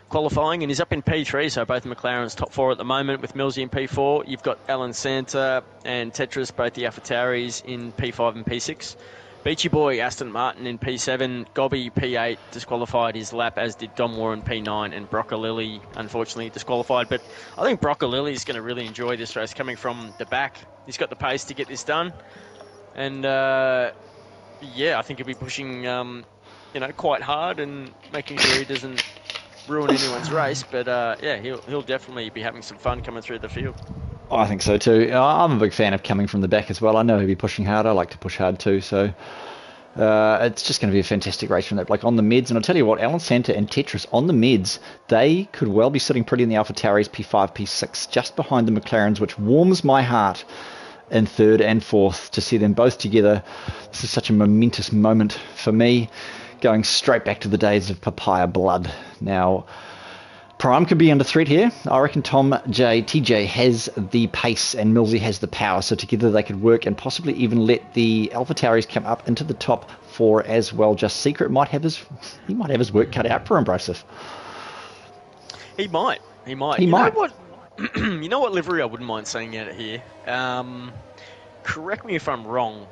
qualifying, and he's up in P3, so both McLaren's top 4 at the moment with Millsy in P4. You've got Alan Santa and Tetris, both the AlphaTauris, in P5 and P6. Beachy Boy, Aston Martin in P7. Gobby, P8, disqualified his lap, as did Dom Warren, P9. And Broccolilli, unfortunately, disqualified. But I think Broccolilli is going to really enjoy this race coming from the back. He's got the pace to get this done. And, I think he'll be pushing, quite hard and making sure he doesn't ruin anyone's race. But, he'll definitely be having some fun coming through the field. I think so too. I'm a big fan of coming from the back as well. I know he'll be pushing hard. I like to push hard too. So it's just going to be a fantastic race from that. Like on the mids, and I'll tell you what, Alan Santa and Tetris on the mids, they could well be sitting pretty in the AlphaTauris P5, P6, just behind the McLarens, which warms my heart in 3rd and 4th to see them both together. This is such a momentous moment for me, going straight back to the days of Papaya Blood. Now, Prime could be under threat here. I reckon TJ has the pace and Millsy has the power, so together they could work and possibly even let the AlphaTauris come up into the top 4 as well. Just Secret might have his work cut out for him, Broseph. He might. You know what? You know what livery I wouldn't mind seeing out of here? Correct me if I'm wrong,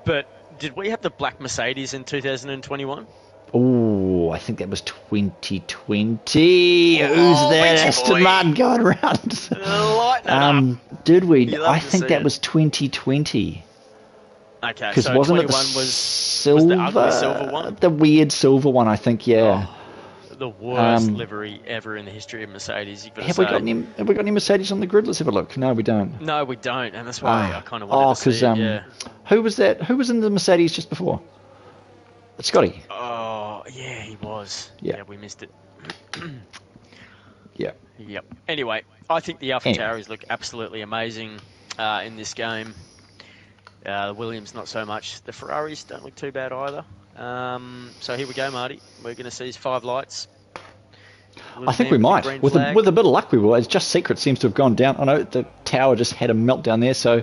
but did we have the black Mercedes in 2021? Oh, I think that was 2020. Who's that Aston Martin going around? Did we? I think that was 2020. Okay, because so wasn't it the silver? Was the ugly silver one? The weird silver one, I think. Yeah. Oh, the worst livery ever in the history of Mercedes. Have we got any Mercedes on the grid? Let's have a look. No, we don't. No, we don't, and that's why I kind of wanted to see it. Yeah. Who was that? Who was in the Mercedes just before? Scotty. Oh, yeah, he was. Yeah, we missed it. Yeah. Yep. Anyway, I think the AlphaTauris look absolutely amazing in this game. The Williams, not so much. The Ferraris don't look too bad either. So here we go, Marty. We're going to see 5 lights. I think we might. With a bit of luck, we will. As Just Secret seems to have gone down. I know the tower just had a meltdown there, so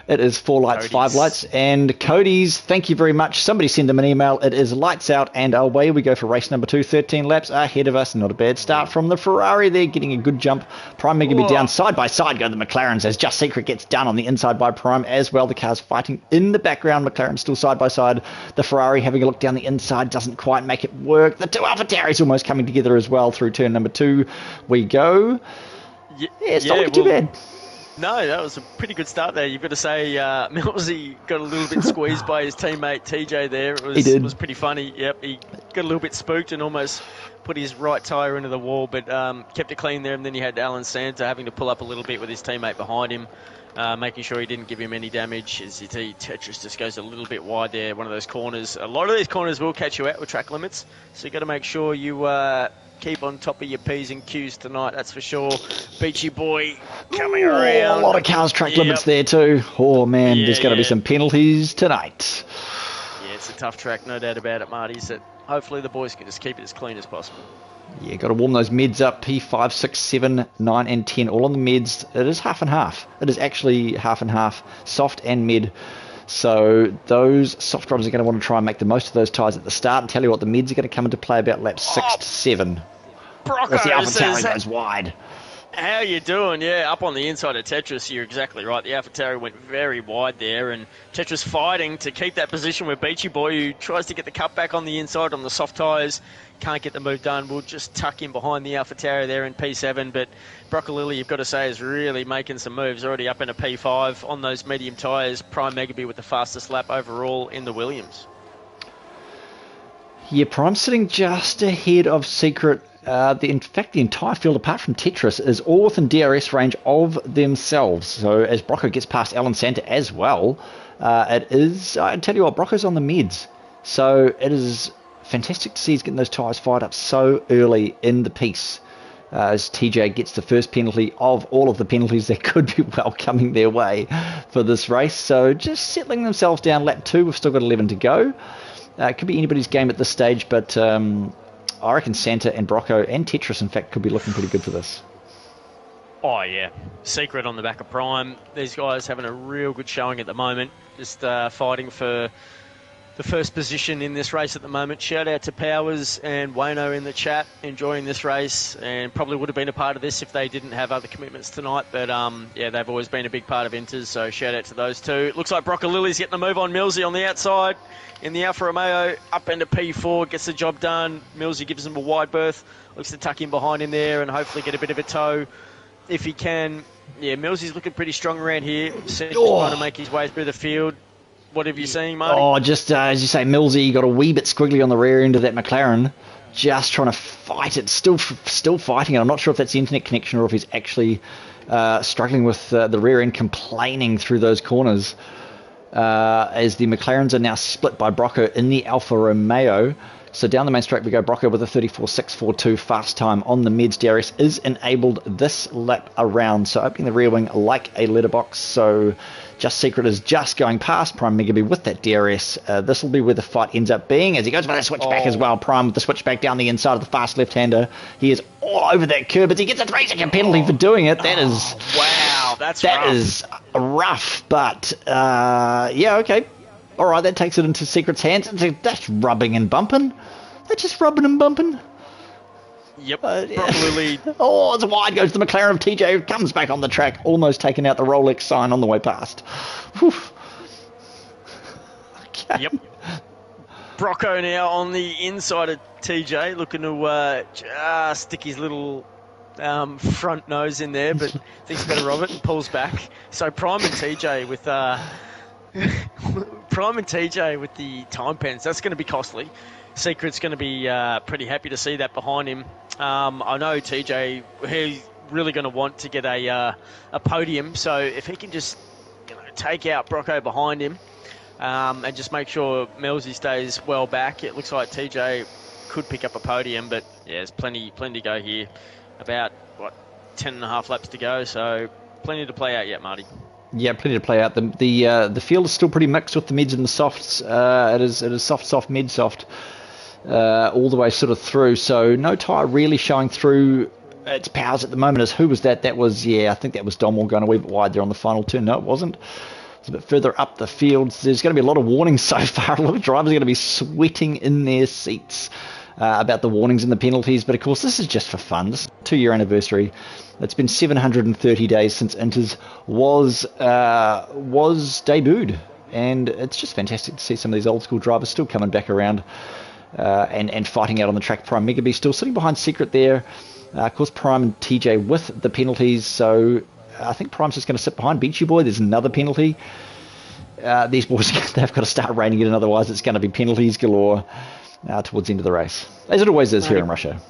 it is 4 lights, 5 lights. And Cody's, thank you very much. Somebody send him an email. It is lights out, and away we go for race number 2. 13 laps ahead of us. Not a bad start from the Ferrari there, getting a good jump. Prime Mega be down. Side by side go the McLarens as Just Secret gets done on the inside by Prime as well. The car's fighting in the background. McLaren still side by side. The Ferrari having a look down the inside doesn't quite make it work. The two AlphaTauris almost coming together as well through turn number 2. We go. Yeah, it's not looking too bad. No, that was a pretty good start there. You've got to say, Millsy got a little bit squeezed by his teammate TJ there. It was pretty funny. Yep, he got a little bit spooked and almost put his right tyre into the wall, but kept it clean there. And then you had Alan Santa having to pull up a little bit with his teammate behind him, making sure he didn't give him any damage. As you see, Tetris just goes a little bit wide there, one of those corners. A lot of these corners will catch you out with track limits, so you've got to make sure you keep on top of your P's and Q's tonight, that's for sure. Beachy Boy coming around. A lot of cars track limits there too. Oh man, there's going to be some penalties tonight. Yeah, it's a tough track, no doubt about it, Marty. So hopefully the boys can just keep it as clean as possible. Yeah, got to warm those meds up. P5, 6, 7, 9 and 10, all on the meds. It is half and half. It is actually half and half, soft and med. So those soft drivers are going to want to try and make the most of those tyres at the start. And tell you what, the meds are going to come into play about laps 6 to 7. Brocco as the AlphaTauri goes wide. How you doing? Yeah, up on the inside of Tetris, you're exactly right. The AlphaTauri went very wide there, and Tetris fighting to keep that position with Beachy Boy, who tries to get the cut back on the inside on the soft tyres. Can't get the move done. We'll just tuck in behind the AlphaTauri there in P7, but Broccolilli, you've got to say, is really making some moves. Already up into P5 on those medium tyres. Prime Megaby with the fastest lap overall in the Williams. Yeah, Prime sitting just ahead of Secret. In fact, the entire field, apart from Tetris, is all within DRS range of themselves. So as Brocco gets past Alan Santa as well, it is, I tell you what, Brocco's on the meds. So it is fantastic to see he's getting those tyres fired up so early in the piece. As TJ gets the first penalty of all of the penalties that could be well coming their way for this race. So just settling themselves down lap 2. We've still got 11 to go. It could be anybody's game at this stage, but I reckon Santa and Brocco and Tetris, in fact, could be looking pretty good for this. Oh, yeah. Secret on the back of Prime. These guys having a real good showing at the moment. Just fighting for the first position in this race at the moment. Shout out to Powers and Wayno in the chat, enjoying this race, and probably would have been a part of this if they didn't have other commitments tonight. But yeah, they've always been a big part of Inters, so shout out to those two. It looks like Broccolilli's getting the move on Millsy on the outside in the Alfa Romeo, up into P4, gets the job done. Millsy gives him a wide berth, looks to tuck in behind him there and hopefully get a bit of a tow if he can. Yeah, Millsy's looking pretty strong around here. Trying to make his way through the field. What have you seen, Marty? Oh, just as you say, Millsy got a wee bit squiggly on the rear end of that McLaren. Just trying to fight it. Still fighting it. I'm not sure if that's the internet connection or if he's actually struggling with the rear end, complaining through those corners. As the McLarens are now split by Brocco in the Alfa Romeo. So down the main straight we go. Brocco with a 34.642 fast time on the meds. DRS is enabled this lap around. So opening the rear wing like a letterbox. So Just Secret is just going past Prime Megaby with that DRS. This will be where the fight ends up being as he goes for the switchback as well. Prime with the switchback down the inside of the fast left-hander. He is all over that curb as he gets a 3-second penalty for doing it. That is... wow, that is rough, but yeah, okay. All right, that takes it into Secret's hands. That's rubbing and bumping. That's just rubbing and bumping. Yep, probably. Oh, it's wide goes the McLaren of TJ, who comes back on the track, almost taking out the Rolex sign on the way past. Whew. Okay. Yep. Brocco now on the inside of TJ, looking to just stick his little front nose in there, but thinks better of it and pulls back. So Prime and TJ with the time pens, that's going to be costly. Secret's going to be pretty happy to see that behind him. I know TJ, he's really going to want to get a podium, so if he can just take out Brocco behind him and just make sure Millsy stays well back, it looks like TJ could pick up a podium, but yeah, there's plenty to go here. About, 10 and a half laps to go, so plenty to play out yet, Marty. Yeah, plenty to play out. The field is still pretty mixed with the mids and the softs. It is soft, mid, soft. all the way sort of through. So no tyre really showing through its powers at the moment. As who was that? That was, yeah, I think that was Domwell going a wee bit wide there on the final turn. No, it wasn't. It's a bit further up the field. There's going to be a lot of warnings so far. A lot of drivers are going to be sweating in their seats about the warnings and the penalties. But of course, this is just for fun. This 2-year anniversary. It's been 730 days since Inters was debuted. And it's just fantastic to see some of these old school drivers still coming back around and fighting out on the track. Prime Megaby still sitting behind Secret there. Of course, Prime and TJ with the penalties. So I think Prime's just going to sit behind Beachy Boy. There's another penalty. These boys, they've got to start reining it in. Otherwise, it's going to be penalties galore towards the end of the race. As it always is here in Russia.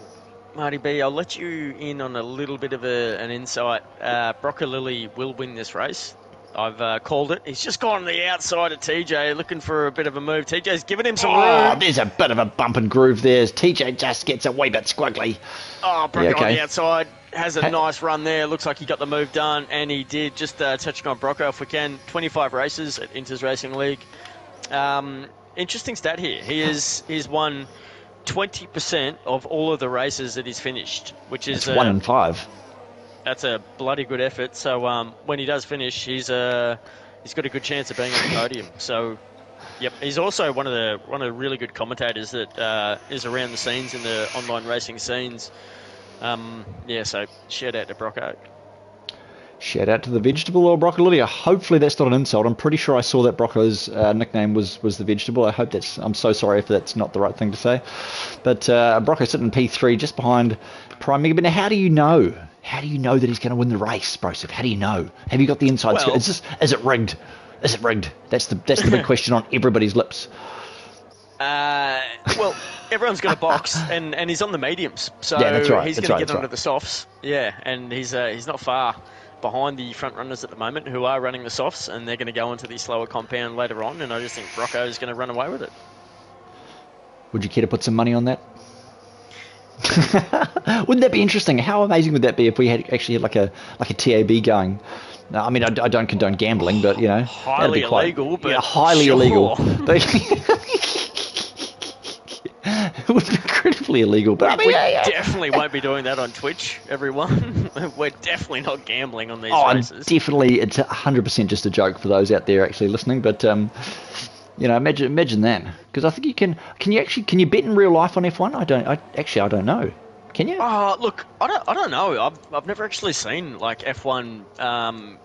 Marty B, I'll let you in on a little bit of an insight. Brocker Lilly will win this race. I've called it. He's just gone on the outside of TJ, looking for a bit of a move. TJ's given him some room. There's a bit of a bump and groove there. TJ just gets a wee bit squiggly. Brocker on the outside. Has a nice run there. Looks like he got the move done, and he did. Just touching on Brocker, if we can, 25 races at Inters Racing League. Interesting stat here. He's won 20% of all of the races that he's finished, which is 1 in 5. That's a bloody good effort. So when he does finish, he's got a good chance of being on the podium. So, yep, he's also one of the really good commentators that is around the scenes in the online racing scenes. So shout out to Brocco. Shout out to the vegetable or broccoli. Hopefully that's not an insult. I'm pretty sure I saw that Brocco's nickname was the vegetable. I hope that's. I'm so sorry if that's not the right thing to say. But Brocco sitting in P3 just behind Prime Mega. But now, how do you know? How do you know that he's going to win the race, Broseph? How do you know? Have you got the inside scoop? Is it rigged? Is it rigged? That's the big question on everybody's lips. Well, everyone's got a box, and he's on the mediums, so yeah, that's right. He's going to get onto the softs. Yeah, and he's not far behind the front runners at the moment, who are running the softs, and they're going to go into the slower compound later on. And I just think Brocco is going to run away with it. Would you care to put some money on that? Wouldn't that be interesting? How amazing would that be if we had like a TAB going? I mean, I don't condone gambling, but highly illegal. But highly illegal. It would be incredibly illegal. But we definitely won't be doing that on Twitch, everyone. We're definitely not gambling on these races. Definitely, it's 100% just a joke for those out there actually listening. But imagine that, because I think you can. Can you bet in real life on F1? I don't know. Can you? Look, I don't know. I've never actually seen like F1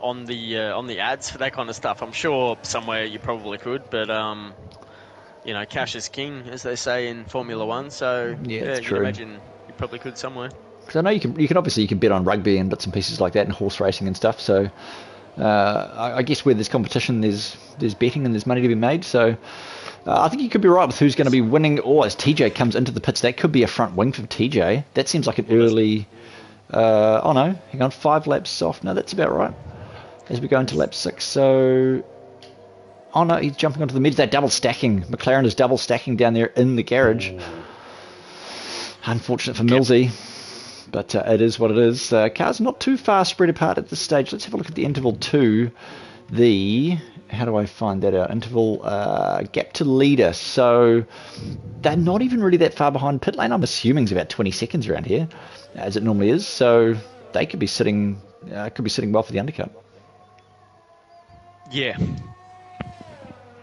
on the ads for that kind of stuff. I'm sure somewhere you probably could, but cash is king, as they say in Formula One. So yeah, you can imagine you probably could somewhere. Because I know you can obviously bet on rugby and bits and pieces like that, and horse racing and stuff. So I guess where there's competition, there's betting and there's money to be made. So I think you could be right with who's going to be winning. Or as TJ comes into the pits, that could be a front wing for TJ. That seems like an early. Oh no, hang on, 5 laps off. No, that's about right. As we go into lap 6, so. Oh no, he's jumping onto the mids. They're double stacking. McLaren is double stacking down there in the garage. Unfortunate for Millsy, but it is what it is. Cars not too far spread apart at this stage. Let's have a look at the interval 2. How do I find that out? Interval gap to leader. So they're not even really that far behind pit lane. I'm assuming it's about 20 seconds around here, as it normally is. So they could be sitting well for the undercut. Yeah.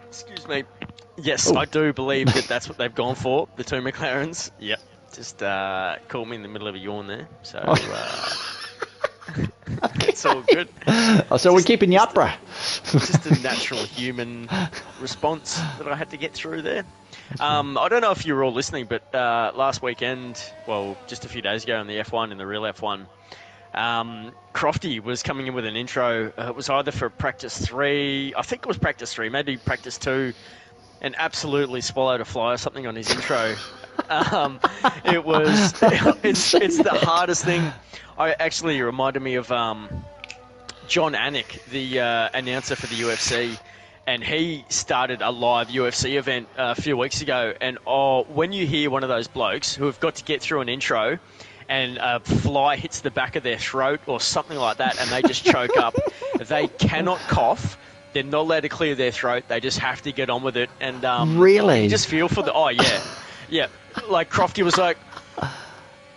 Excuse me. Yes, I do believe that's what they've gone for, the 2 McLarens. Yep. Just caught me in the middle of a yawn there. So it's all good. So we're keeping you up, bro. Just a natural human response that I had to get through there. I don't know if you were all listening, but last weekend, just a few days ago in the F1, in the real F1, Crofty was coming in with an intro. It was either for practice 3, I think it was practice 3, maybe practice 2, and absolutely swallowed a fly or something on his intro. It's the hardest thing. It reminded me of John Anik, the announcer for the UFC, and he started a live UFC event a few weeks ago. And when you hear one of those blokes who have got to get through an intro and a fly hits the back of their throat or something like that, and they just choke up, they cannot cough. They're not allowed to clear their throat. They just have to get on with it. And really, you just feel for the. Oh yeah. Yeah, like Crofty was like,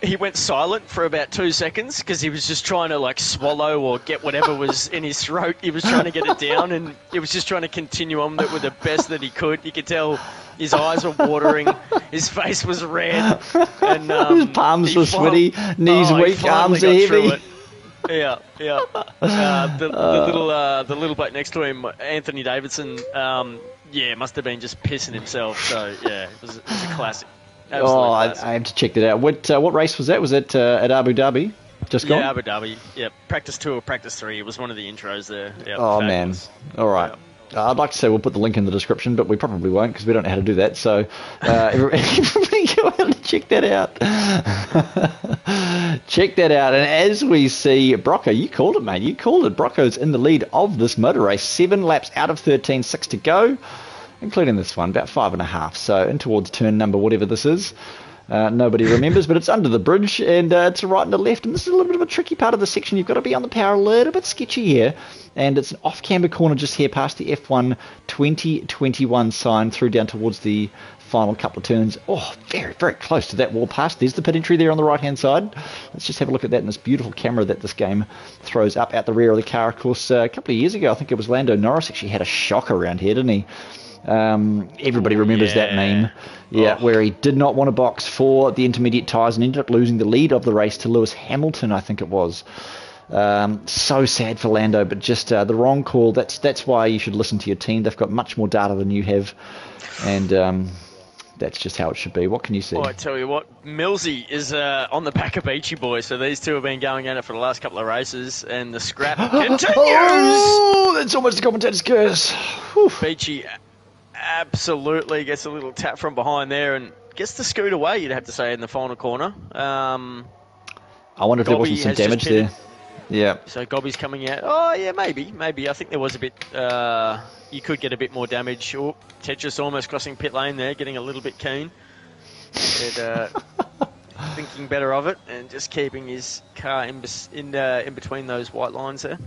he went silent for about 2 seconds because he was just trying to like swallow or get whatever was in his throat. He was trying to get it down, and he was just trying to continue on with the best that he could. You could tell his eyes were watering, his face was red, and his palms were sweaty, knees weak, arms are heavy. Yeah. The little bloke next to him, Anthony Davidson, must have been just pissing himself. So yeah, it was a classic. I have to check that out. What race was that? Was it at Abu Dhabi? Just gone? Yeah, Abu Dhabi. Yeah, practice 2 or practice 3. It was one of the intros there. Yep, oh, fabulous. Man. All right. I'd like to say we'll put the link in the description, but we probably won't because we don't know how to do that. So everybody go out and check that out. Check that out. And as we see, Brocco, you called it, mate. You called it. Brocco's in the lead of this motor race. 7 laps out of 13, 6 to go, including this one, about 5.5. So in towards turn number, whatever this is. Nobody remembers, but it's under the bridge, and it's right and the left, and this is a little bit of a tricky part of the section. You've got to be on the power, a little bit sketchy here, and it's an off-camber corner just here past the F1 2021 sign through down towards the final couple of turns. Oh, very, very close to that wall pass. There's the pit entry there on the right-hand side. Let's just have a look at that in this beautiful camera that this game throws up at the rear of the car. Of course, a couple of years ago, I think it was Lando Norris actually had a shock around here, didn't he? Everybody remembers that meme, where he did not want to box for the intermediate tyres and ended up losing the lead of the race to Lewis Hamilton, I think it was. So sad for Lando, but just the wrong call. That's why you should listen to your team. They've got much more data than you have, and that's just how it should be. What can you see? Oh, I tell you what, Millsy is on the back of Beachy Boy, so these two have been going at it for the last couple of races, and the scrap continues! Oh, that's almost a commentator's curse. Beachy absolutely gets a little tap from behind there and gets the scoot away, you'd have to say, in the final corner. I wonder if there wasn't some damage there. Yeah. So Gobby's coming out. Oh, yeah, maybe. I think there was a bit... you could get a bit more damage. Oh, Tetris almost crossing pit lane there, getting a little bit keen. But, thinking better of it and just keeping his car in between those white lines there.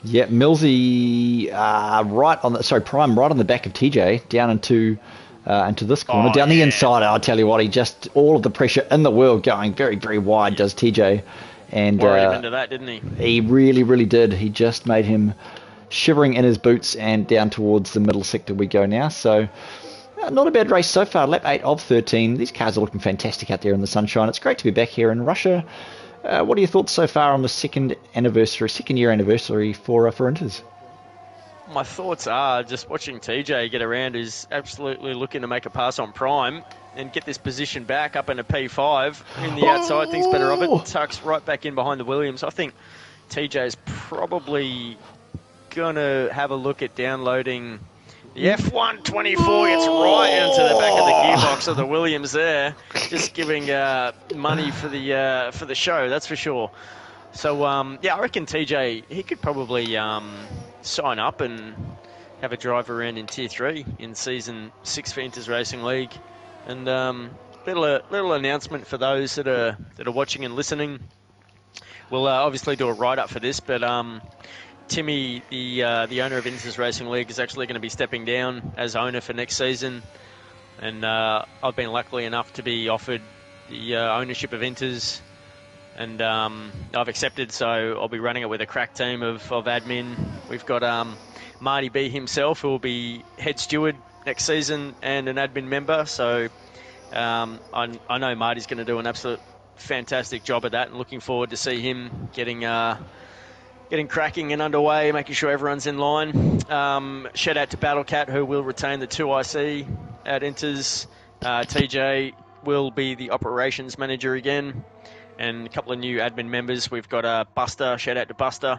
Yeah, Millsy Prime right on the back of TJ, down into this corner, down the inside. I'll tell you what, he just all of the pressure in the world going very, very wide does TJ, and worried him into that, didn't he? He really, really did. He just made him shivering in his boots, and down towards the middle sector we go now. So not a bad race so far. Lap 8 of 13. These cars are looking fantastic out there in the sunshine. It's great to be back here in Russia. What are your thoughts so far on the second year anniversary for Inters? My thoughts are just watching TJ get around is absolutely looking to make a pass on Prime and get this position back up into P5 in the outside. Thinks better of it. Tucks right back in behind the Williams. I think TJ's probably going to have a look at downloading the F1 24. Gets right into the back of the gearbox of the Williams there, just giving money for the show, that's for sure. So I reckon TJ, he could probably sign up and have a drive around in Tier 3 in Season 6 for Inters Racing League. And little announcement for those that are watching and listening. We'll obviously do a write-up for this, but Timmy, the owner of Inters Racing League, is actually going to be stepping down as owner for next season. And I've been lucky enough to be offered the ownership of Inters. And I've accepted, so I'll be running it with a crack team of admin. We've got Marty B himself, who will be head steward next season and an admin member. So I know Marty's going to do an absolute fantastic job of that, and looking forward to see him getting cracking and underway, making sure everyone's in line. Shout out to Battlecat, who will retain the 2IC at Inters. TJ will be the operations manager again. And a couple of new admin members. We've got Buster. Shout out to Buster.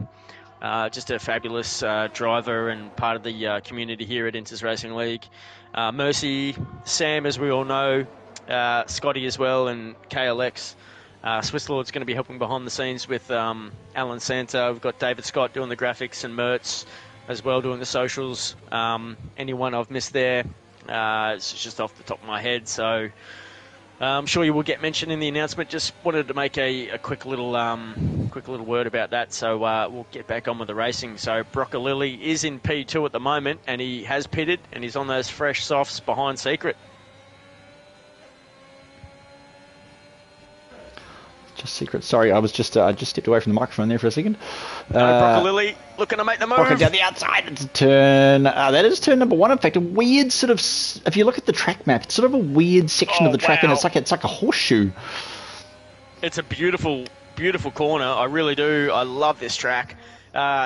Just a fabulous driver and part of the community here at Inters Racing League. Mercy, Sam, as we all know, Scotty as well, and KLX. Swiss Lord's going to be helping behind the scenes with Alan Santa. We've got David Scott doing the graphics and Mertz as well doing the socials. Anyone I've missed there, it's just off the top of my head. So I'm sure you will get mentioned in the announcement. Just wanted to make a quick little word about that. So we'll get back on with the racing. So Brocco Lilly is in P2 at the moment, and he has pitted, and he's on those fresh softs behind Secret. Just Secret. Sorry, I just stepped away from the microphone there for a second. Broccolilli looking to make the move. Brocco down the outside. It's a turn. That is turn number 1. In fact, a weird sort of. If you look at the track map, it's sort of a weird section of the track, and it's like a horseshoe. It's a beautiful, beautiful corner. I really do. I love this track.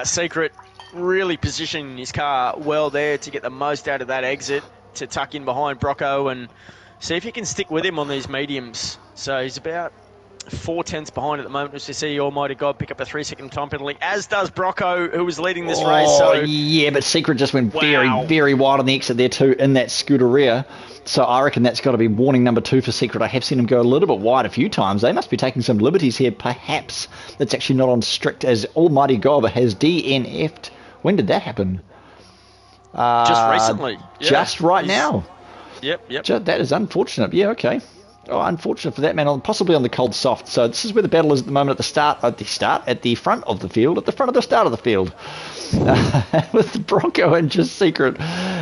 Secret really positioning his car well there to get the most out of that exit, to tuck in behind Brocco and see if he can stick with him on these mediums. So he's about 4 tenths behind at the moment, as you see Almighty God pick up a 3-second time penalty, as does Brocco, who was leading this race. So yeah, but Secret just went very, very wide on the exit there too in that Scuderia. So I reckon that's got to be warning number 2 for Secret. I have seen him go a little bit wide a few times. They must be taking some liberties here. Perhaps that's actually not on strict, as Almighty God has DNF'd. When did that happen? Just recently. Yeah. Just right now. Yep. That is unfortunate. Yeah, okay. Oh, unfortunate for that man, possibly on the cold soft. So this is where the battle is at the moment, at the front of the start of the field. With Brocco and just Secret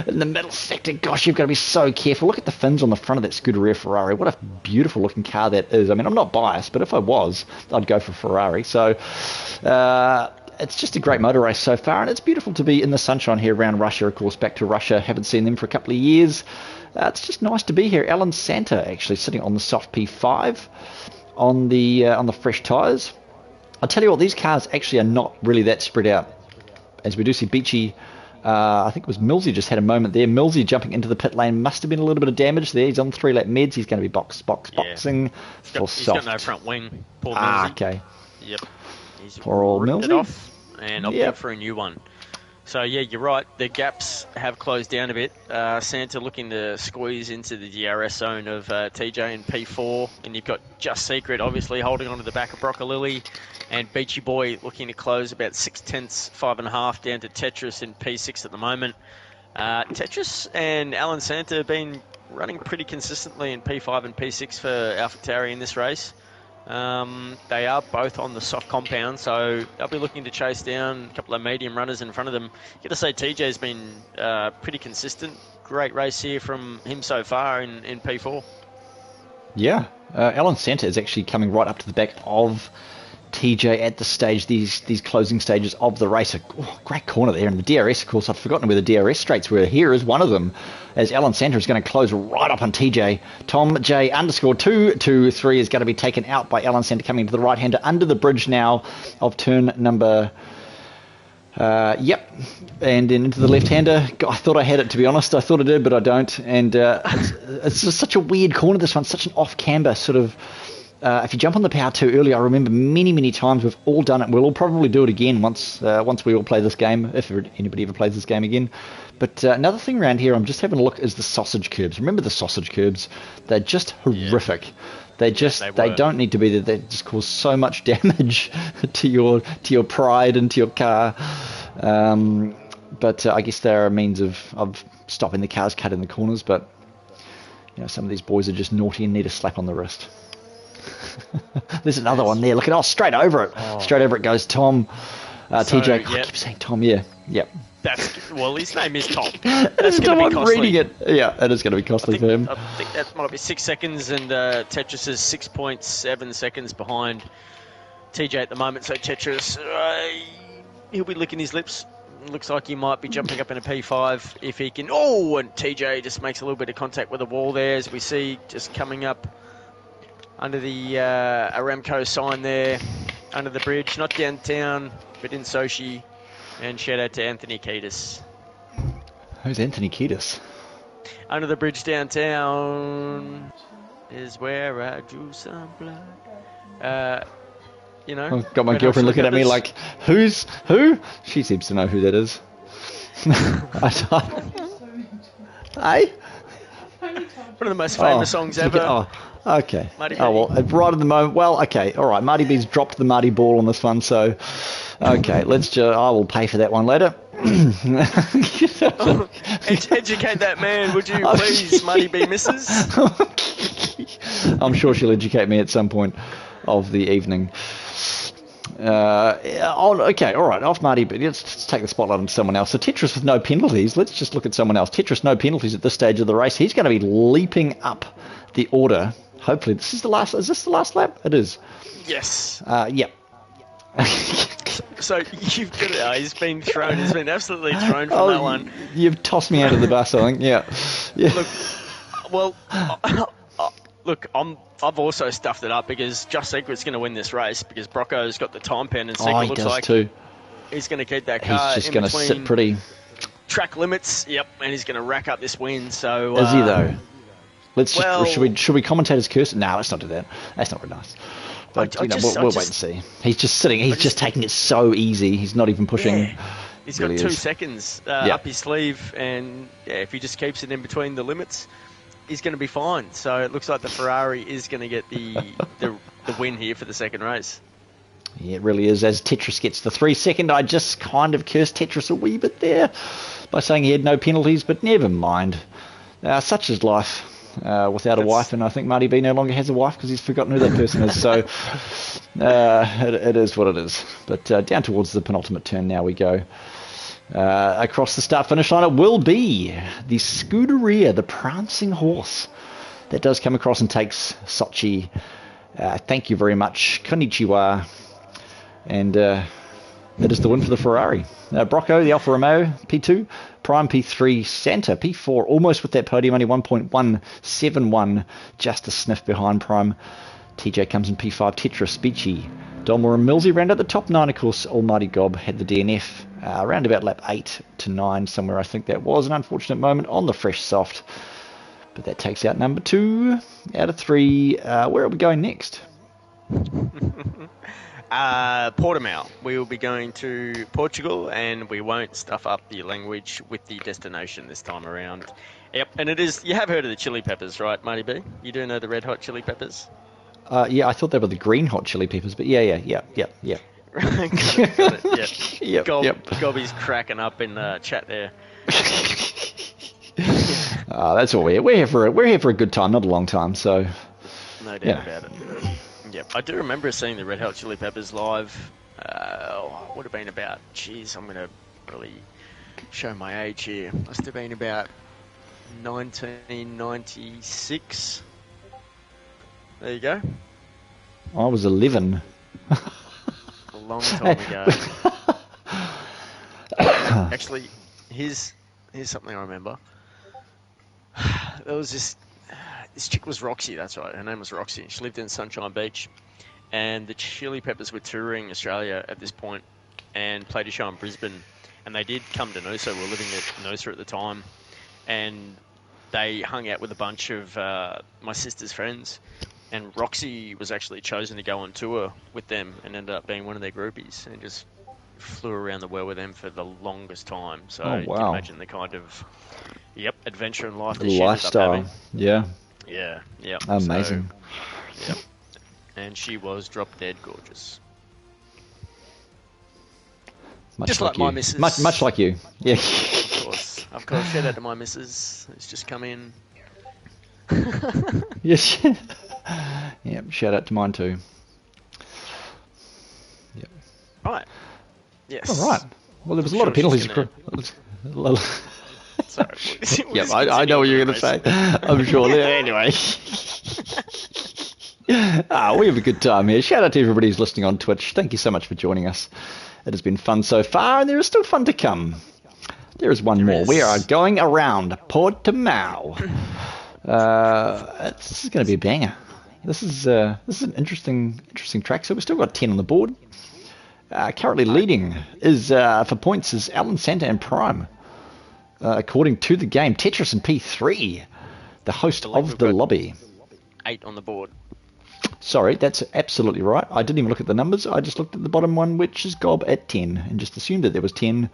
in the middle sector. Gosh, you've got to be so careful. Look at the fins on the front of that Scuderia Ferrari. What a beautiful looking car that is. I mean, I'm not biased, but if I was, I'd go for Ferrari. So it's just a great motor race so far, and it's beautiful to be in the sunshine here around Russia. Of course, back to Russia. Haven't seen them for a couple of years. It's just nice to be here. Alan Santa actually sitting on the soft P5 on the fresh tyres. I'll tell you what, these cars actually are not really that spread out. As we do see Beachy, I think it was Millsy just had a moment there. Millsy jumping into the pit lane, must have been a little bit of damage there. He's on 3-lap meds. He's going to be boxing for soft. He's got no front wing. Poor Millsy. Okay. Yep. He's poor old Millsy. It off and opted for a new one. So, yeah, you're right. The gaps have closed down a bit. Santa looking to squeeze into the DRS zone of TJ and P4. And you've got Just Secret, obviously, holding on to the back of Broccolilli. And Beachy Boy looking to close about 6 tenths, 5.5 down to Tetris in P6 at the moment. Tetris and Alan Santa have been running pretty consistently in P5 and P6 for AlphaTauri in this race. They are both on the soft compound, so they'll be looking to chase down a couple of medium runners in front of them. Got to say, TJ's been pretty consistent. Great race here from him so far in P4. Yeah, Alan Santa is actually coming right up to the back of TJ at the stage, these closing stages of the race. Great corner there, and the DRS, of course, I've forgotten where the DRS straights were. Here is one of them, as Alan Santa is going to close right up on TJ. Tom J _223 is going to be taken out by Alan Santa, coming to the right-hander under the bridge now of turn number... and then into the left-hander. I thought I had it, to be honest. I thought I did, but I don't. And it's just such a weird corner, this one. Such an off-camber sort of... if you jump on the power 2 early, I remember many times we've all done it. We'll all probably do it again once we all play this game, if anybody ever plays this game again. But another thing around here, I'm just having a look, is the sausage curbs. Remember the sausage curbs? They're just horrific. They don't need to be there. They just cause so much damage to your pride and to your car. But I guess they're a means of stopping the cars cutting the corners. But some of these boys are just naughty and need a slap on the wrist. There's another one there. Look at straight over it. Straight over it goes Tom. TJ. Yep. I keep saying Tom. Yeah. Yep. His name is Tom. That's going to be costly. Reading it. Yeah, it is going to be costly for him. I think that might be 6 seconds, and Tetris is 6.7 seconds behind TJ at the moment. So Tetris, he'll be licking his lips. Looks like he might be jumping up in a P5 if he can. And TJ just makes a little bit of contact with the wall there, as we see just coming up under the Aramco sign there, under the bridge, not downtown, but in Sochi. And shout out to Anthony Kiedis. Who's Anthony Kiedis? Under the bridge downtown is where I drew some blood. I've got my girlfriend looking at me like, who? She seems to know who that is. Hey? One of the most famous songs ever. Okay. Right at the moment. Well, okay. All right. Marty B's dropped the Marty ball on this one, so okay. I will pay for that one later. Educate that man, would you please, Marty B missus? I'm sure she'll educate me at some point of the evening. Okay, all right, off Marty, but let's take the spotlight on someone else. So Tetris with no penalties. Let's just look at someone else. Tetris, no penalties at this stage of the race. He's going to be leaping up the order Hopefully, this is the last. Is this the last lap? It is. Yes. Yep. So you've got it. He's been thrown. He's been absolutely thrown from that one. You've tossed me out of the bus, I think. Yeah. Look, I've also stuffed it up because Just Secret's going to win this race because Brocco's got the time pen and Secret he looks does like too. He's going to keep that car. He's just going to sit pretty. Track limits. Yep, and he's going to rack up this win. So is he though? Should we commentators curse? No, let's not do that. That's not very nice. But we'll wait and see. He's just sitting. He's just taking it so easy. He's not even pushing. Yeah. He's got 2 seconds up his sleeve, and if he just keeps it in between the limits, he's going to be fine. So it looks like the Ferrari is going to get the win here for the second race. Yeah, it really is. As Tetris gets the 3 second, I just kind of cursed Tetris a wee bit there by saying he had no penalties, but never mind. Such is life. Without a wife, and I think Marty B no longer has a wife because he's forgotten who that person is. So it is what it is. But down towards the penultimate turn now we go. Across the start-finish line, it will be the Scuderia, the prancing horse, that does come across and takes Sochi. Thank you very much. Konnichiwa. And it is the win for the Ferrari. Brocco, the Alfa Romeo, P2. Prime, P3. Santa, P4. Almost with that podium, only 1.171. Just a sniff behind Prime. TJ comes in P5. Tetris, Beachy, Dolmore and Millsy round out the top 9, of course. Almighty Gob had the DNF around about lap 8 to 9 somewhere. I think that was an unfortunate moment on the fresh soft. But that takes out number 2 out of 3. Where are we going next? Portimao. We will be going to Portugal, and we won't stuff up the language with the destination this time around. Yep, and it is. You have heard of the chili peppers, right, Marty B? You do know the red hot chili peppers? Yeah, I thought they were the green hot chili peppers, but yeah. Got it. Yeah. Gobby's cracking up in the chat there. That's all we're here for. We're here for a good time, not a long time. So, no doubt about it. Yep, I do remember seeing the Red Hot Chili Peppers live. Would have been about. Geez, I'm gonna really show my age here. Must have been about 1996. There you go. I was 11. A long time ago. Actually, here's something I remember. There was this chick was Roxy, that's right. Her name was Roxy. She lived in Sunshine Beach. And the Chili Peppers were touring Australia at this point and played a show in Brisbane. And they did come to Noosa. We were living at Noosa at the time. And they hung out with a bunch of my sister's friends. And Roxy was actually chosen to go on tour with them and ended up being one of their groupies. And just flew around the world with them for the longest time. So you can imagine the kind of adventure in life that she ended up having. Yeah. Yeah. Amazing. So, yep. And she was drop dead gorgeous. Just like my missus. Much like you. Yeah. Of course. Shout out to my missus. It's just come in. Yes. Yep. Shout out to mine too. Yep. Right. Yes. All right. Well, there was a lot of penalties. Sorry. Yep. I know what you're going to say. I'm sure. Anyway. We have a good time here. Shout out to everybody who's listening on Twitch. Thank you so much for joining us. It has been fun so far, and there is still fun to come. There is one more. We are going around Portimao. This is going to be a banger. This is an interesting track. So we've still got 10 on the board. Currently leading is for points is Alan Santa and Prime. According to the game, Tetris and P3, the host of the lobby. 8 on the board. Sorry, that's absolutely right. I didn't even look at the numbers. I just looked at the bottom one, which is Gob at 10, and just assumed that there was 10.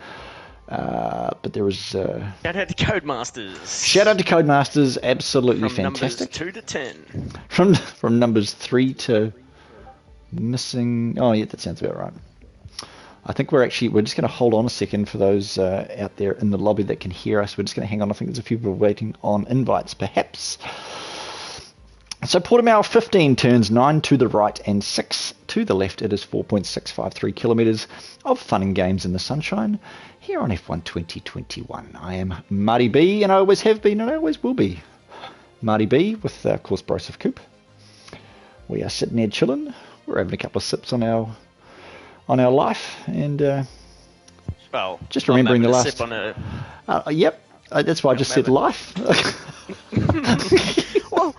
But there was... Shout out to Codemasters. Shout out to Codemasters. Absolutely from fantastic. Numbers 2 to 10. From numbers 3 to missing... Oh, yeah, that sounds about right. I think we're just going to hold on a second for those out there in the lobby that can hear us. We're just going to hang on. I think there's a few people waiting on invites, perhaps. So Portimao, 15 turns, 9 to the right and 6 to the left. It is 4.653 kilometres of fun and games in the sunshine here on F1 2021. I am Marty B, and I always have been and I always will be Marty B with, of course, Broseph Coop. we are sitting there chilling. We're having a couple of sips on our life, and well, just remembering the last. Sip on a... Yep, that's why I just said life. well,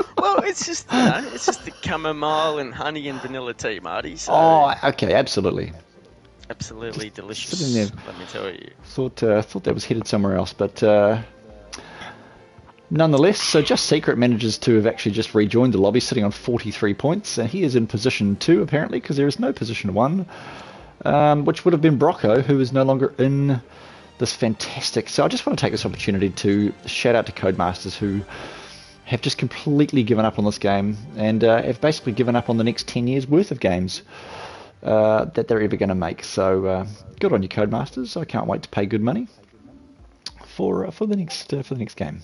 it's just it's just the chamomile and honey and vanilla tea, Marty. So okay, absolutely. Absolutely just delicious. Let me tell you. Thought that was headed somewhere else, but nonetheless, so Just Secret manages to have actually just rejoined the lobby, sitting on 43 points, and he is in position 2 apparently, because there is no position 1, which would have been Brocco, who is no longer in this fantastic. So I just want to take this opportunity to shout out to Codemasters, who have just completely given up on this game, and have basically given up on the next 10 years worth of games that they're ever going to make. So good on you, Codemasters. I can't wait to pay good money for the next game.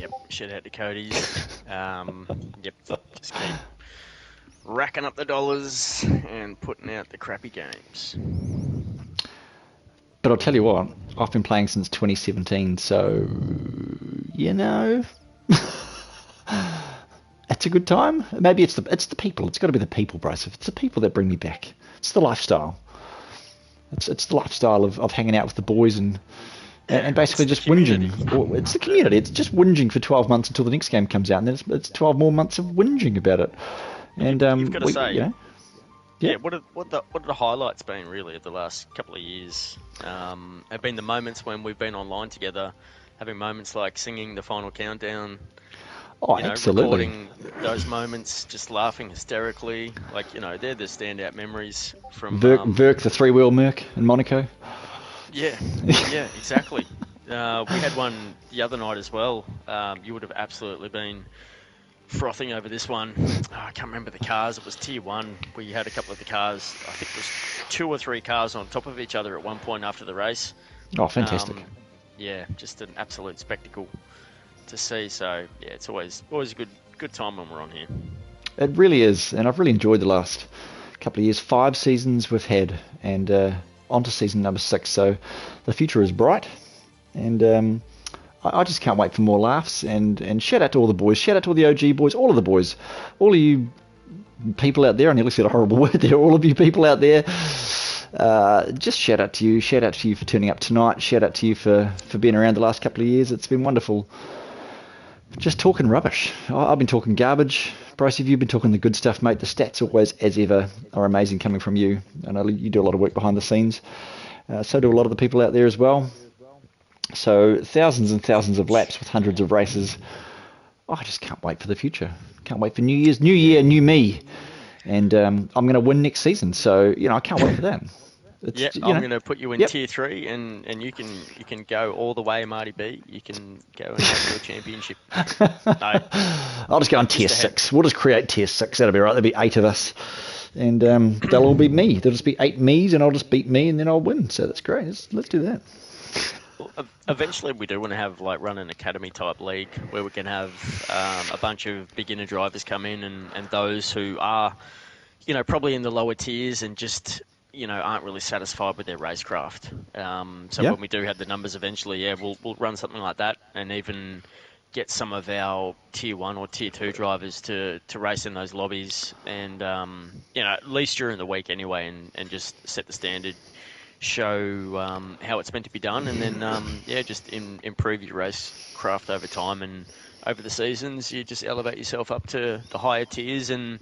Yep, shout out to Cody's. Yep, just keep racking up the dollars and putting out the crappy games. But I'll tell you what, I've been playing since 2017, so it's a good time. Maybe it's the people. It's got to be the people, Bryce. It's the people that bring me back. It's the lifestyle. It's the lifestyle of hanging out with the boys and basically just whinging. It's the community. It's just whinging for 12 months until the next game comes out, and then it's 12 more months of whinging about it. And you've got to say, what are the highlights been really of the last couple of years? Have been the moments when we've been online together, having moments like singing the final countdown. Absolutely. Recording those moments, just laughing hysterically. Like, they're the standout memories from... Verk, the three-wheel Merc in Monaco. Yeah, exactly. We had one the other night as well. You would have absolutely been frothing over this one. I can't remember the cars. It was Tier 1. We had a couple of the cars. I think it was 2 or 3 cars on top of each other at one point after the race. Oh, fantastic. Just an absolute spectacle to see. So it's always a good time when we're on here. It really is, and I've really enjoyed the last couple of years. 5 seasons we've had, and on to season number 6. So the future is bright, and I just can't wait for more laughs. And shout out to all the boys, shout out to all the OG boys, all of the boys, all of you people out there. I nearly said a horrible word there. All of you people out there. Just shout out to you for turning up tonight. Shout out to you for being around the last couple of years. It's been wonderful. Just talking rubbish. I've been talking garbage. Bryce, have you been talking the good stuff, mate? The stats always, as ever, are amazing coming from you. I know you do a lot of work behind the scenes. So do a lot of the people out there as well. So thousands and thousands of laps with hundreds of races. I just can't wait for the future. Can't wait for New Year's. New year, new me. And I'm going to win next season. So, I can't wait for that. I'm going to put you in Tier 3, and you can go all the way, Marty B. You can go and have your championship. No, I'll just go on Tier 6. We'll just create Tier 6. That'll be right. There'll be 8 of us. And they'll all beat me. There'll just be 8 me's, and I'll just beat me, and then I'll win. So that's great. Let's do that. Well, eventually, we do want to have run an academy type league where we can have a bunch of beginner drivers come in and those who are, probably in the lower tiers and just, aren't really satisfied with their racecraft. When we do have the numbers eventually, we'll run something like that and even get some of our Tier 1 or Tier 2 drivers to race in those lobbies and, at least during the week anyway and just set the standard. Show how it's meant to be done, and then just improve your racecraft over time and over the seasons. You just elevate yourself up to the higher tiers, and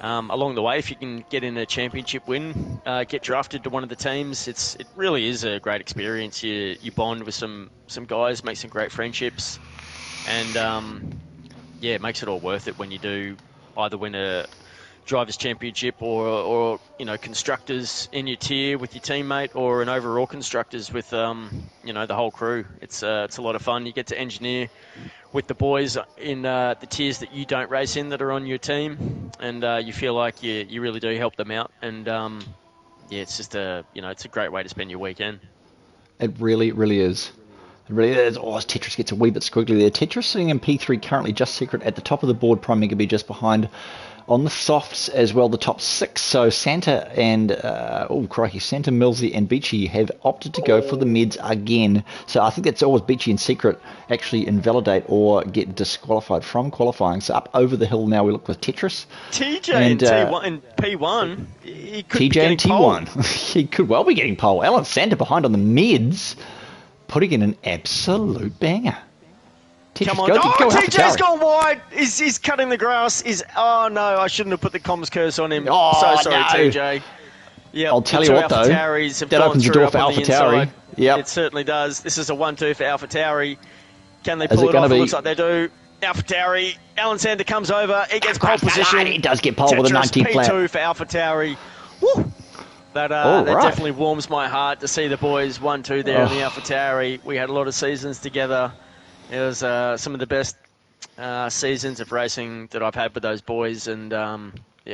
along the way, if you can get in a championship win, get drafted to one of the teams, it really is a great experience. You bond with some guys, make some great friendships, and it makes it all worth it when you do either win a Drivers' Championship or constructors in your tier with your teammate, or an overall constructors with the whole crew. It's a lot of fun. You get to engineer with the boys in the tiers that you don't race in that are on your team, and you feel like you really do help them out. And it's just it's a great way to spend your weekend. It really, really is. It really is. Oh, Tetris gets a wee bit squiggly there. Tetris sitting in P3 currently, Just Secret at the top of the board. Prime Megabee just behind. On the softs as well, the top 6. So Santa and, Santa, Millsy and Beachy have opted to go for the mids again. So I think that's always Beachy and Secret actually invalidate or get disqualified from qualifying. So up over the hill now we look with Tetris. TJ and T1 and P1. He could be TJ getting and T1. He could well be getting pole. Alan Santa behind on the mids, putting in an absolute banger. Come on. TJ's gone wide. He's cutting the grass. Oh, no, I shouldn't have put the comms curse on him. Oh, so sorry, no. TJ. Yep, I'll tell you what, though. That opens the door for AlphaTauri. Yep. It certainly does. This is a 1-2 for AlphaTauri. Can they pull it off? It looks like they do. AlphaTauri. Alan Sander comes over. He gets pole position. He does get pole with a 19 flat. P2 for AlphaTauri. Woo! That definitely warms my heart to see the boys 1-2 there in the AlphaTauri. We had a lot of seasons together. It was some of the best seasons of racing that I've had with those boys, and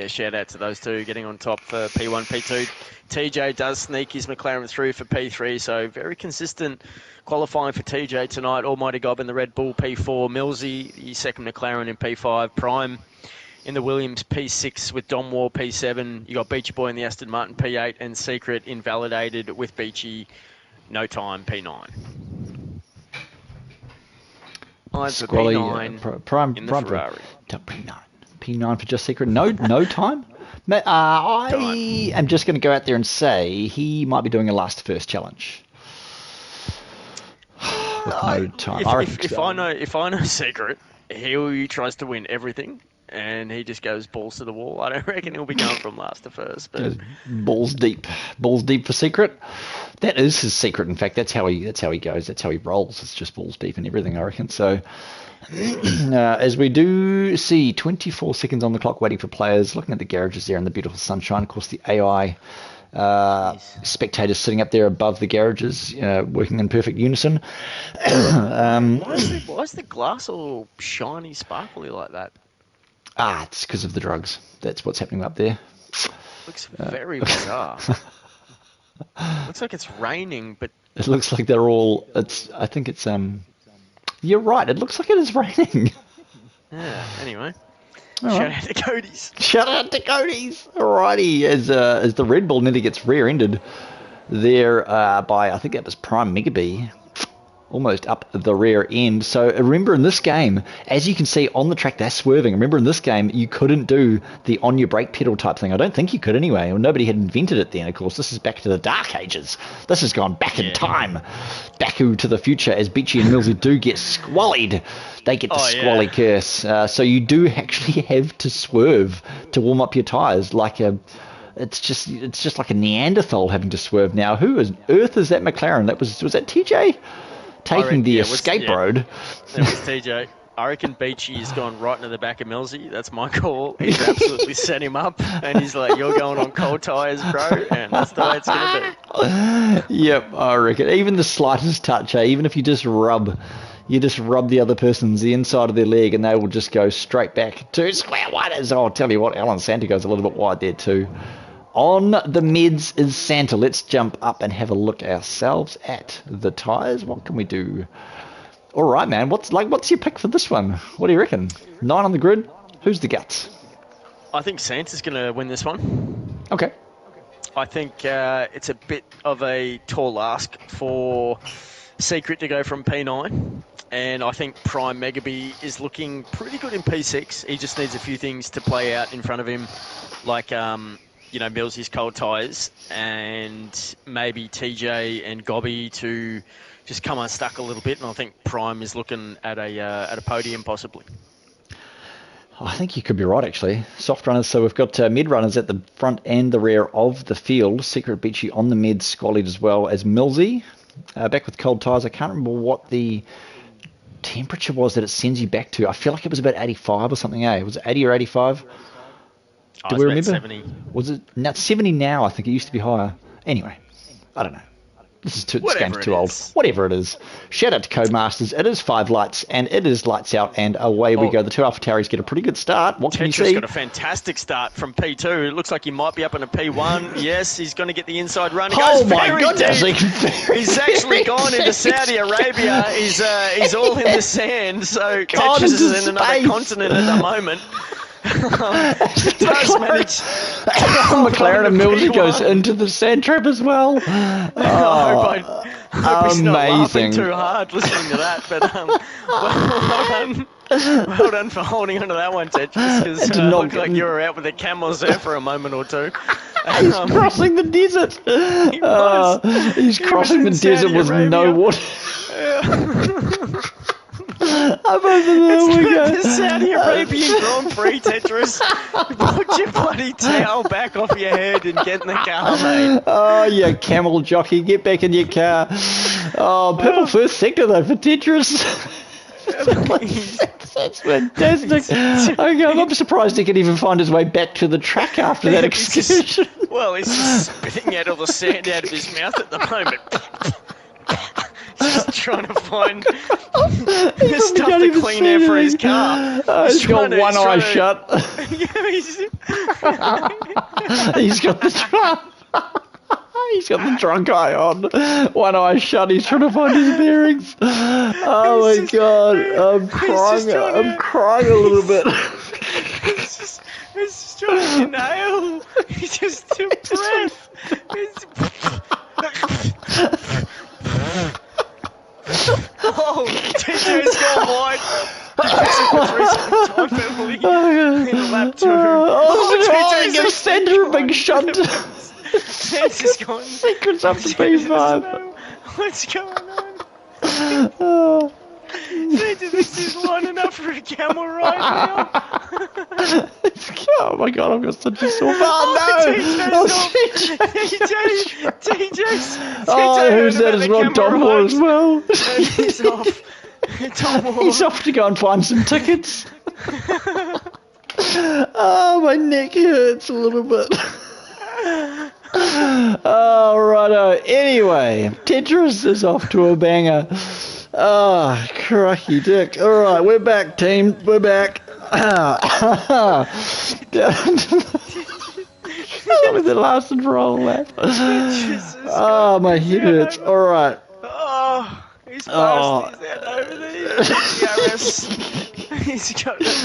shout out to those two getting on top for P1, P2. TJ does sneak his McLaren through for P3, so very consistent qualifying for TJ tonight. Almighty Gob in the Red Bull P4, Millsy, the second McLaren in P5, Prime in the Williams P6 with Dom War P7. You got Beachy Boy in the Aston Martin P8, and Secret invalidated with Beachy, no time P9. Squally, Prime in the Ferrari. P9 for just Secret. No time. I am just going to go out there and say he might be doing a last first challenge. With no time. If I know Secret, he tries to win everything, and he just goes balls to the wall. I don't reckon he'll be going from last to first. But balls deep for Secret. That is his secret. In fact, that's how he goes. That's how he rolls. It's just balls deep and everything, I reckon. So, as we do see 24 seconds on the clock waiting for players, looking at the garages there in the beautiful sunshine. Of course, the AI spectators sitting up there above the garages, working in perfect unison. Why is the glass all shiny, sparkly like that? It's because of the drugs. That's what's happening up there. Looks very bizarre. Looks like it's raining, but it looks like they're all. I think it's. You're right. It looks like it is raining. Yeah. Anyway, shout out to Cody's. Shout out to Cody's. Alrighty, as the Red Bull nearly gets rear-ended there by I think that was Prime Megabee. Almost up the rear end. So remember in this game, as you can see on the track, they're swerving. Remember in this game, you couldn't do the on your brake pedal type thing. I don't think you could anyway. Well, nobody had invented it then, of course. This is back to the dark ages. This has gone back in time. Baku to the future as Beachy and Millsy do get squallied. They get the squally curse. So you do actually have to swerve to warm up your tyres like a... It's just like a Neanderthal having to swerve now. Who on earth is that McLaren? Was that TJ? Taking the escape road. It was TJ. I reckon Beachy's gone right into the back of Millsy. That's my call. He's absolutely set him up, and he's like, "You're going on cold tyres, bro," and that's the way it's going to be. Yep, I reckon. Even the slightest touch, even if you just rub the other the inside of their leg, and they will just go straight back to square one. I'll tell you what, Alan Santa goes a little bit wide there too. On the mids is Santa. Let's jump up and have a look ourselves at the tyres. What can we do? All right, man. What's your pick for this one? What do you reckon? 9 on the grid. Who's the guts? I think Santa's going to win this one. Okay. I think it's a bit of a tall ask for Secret to go from P9. And I think Prime Megabee is looking pretty good in P6. He just needs a few things to play out in front of him, like... Millsy's cold tyres, and maybe TJ and Gobby to just come unstuck a little bit. And I think Prime is looking at a podium possibly. I think you could be right, actually. Soft runners, so we've got mid runners at the front and the rear of the field. Secret Beachy on the mid, squallied as well as Millsy. Back with cold tyres. I can't remember what the temperature was that it sends you back to. I feel like it was about 85 or something, Was it 80 or 85? Do we remember? 70. Was it? Now it's 70 now. I think it used to be higher. Anyway, I don't know. This game's too old. Whatever it is. Shout out to Codemasters. It is 5 lights, and it is lights out, and away we go. The two AlphaTauris get a pretty good start. What can you see? Tetra's got a fantastic start from P2. It looks like he might be up in a P1. Yes, he's going to get the inside run. Oh my goodness! He's actually gone into Saudi Arabia. He's all in the sand. So Tetris is in another continent at the moment. Does manage. McLaren and Millsy goes into the sand trap as well. I hope he's not laughing amazing. too hard listening to that. But well done for holding onto that one, Tetris, because it looked like you were out with the camels there for a moment or two. He's crossing the desert. He's crossing the desert with no water. Up over there we go. The Saudi Arabian Grand Prix, Tetris. Put your bloody towel back off your head and get in the car, mate. Oh, you camel jockey, get back in your car. Oh, purple first sector though for Tetris. That's fantastic. Okay, I'm surprised he could even find his way back to the track after that excursion. Well, he's just spitting out all the sand out of his mouth at the moment. Just trying to find the stuff to clean air for his car. He's got one eye shut. He's got the trunk. He's got the drunk eye on. One eye shut. He's trying to find his bearings. Oh my god! I'm crying. I'm crying a little bit. He's just trying to inhale. He just took breath. Oh, TJ's gone wide. Time penalty in lap 2. TJ's in the centre of being shunt. Santa's gone. Secrets up to P5. What's going on? Santa, this is lining up for a camel ride now. Oh my god, I've got such a sore. TJ's. Oh, who's that as well? Tom Moore as well. He's off. Tom Moore. He's off to go and find some tickets. Oh, my neck hurts a little bit. Oh, righto. Anyway, Tetris is off to a banger. Oh, crikey dick. All right, we're back, team. We're back. With the last and for all lap. Oh, my head hurts. All right. Oh, he's fast. He's out over the DRS. He's got it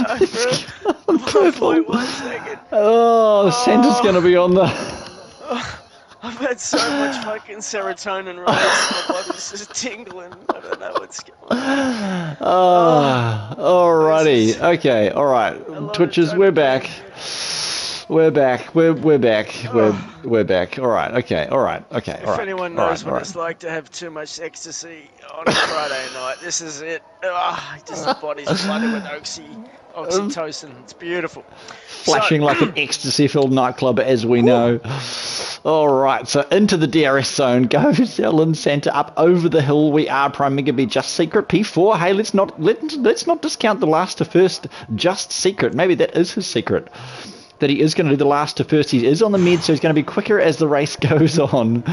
over. Purple. 1 second. Oh, Santa's going to be on the... I've had so much fucking serotonin rise. My body's just tingling. I don't know what's going on. Alrighty. Okay. All right. Twitchers, we're back. We're back. We're back. We're back. All right. Okay. All right. Okay. If anyone knows what it's like to have too much ecstasy on a Friday night, this is it. Just the body's flooded with oxytocin. It's beautiful. Flashing like an ecstasy-filled nightclub, as we know. All right, so into the DRS zone goes Ellen Santa up over the hill. We are Prime Mega B Just Secret P4. Hey, let's not discount the last to first Just Secret. Maybe that is his secret, that he is going to do the last to first. He is on the mid, so he's going to be quicker as the race goes on.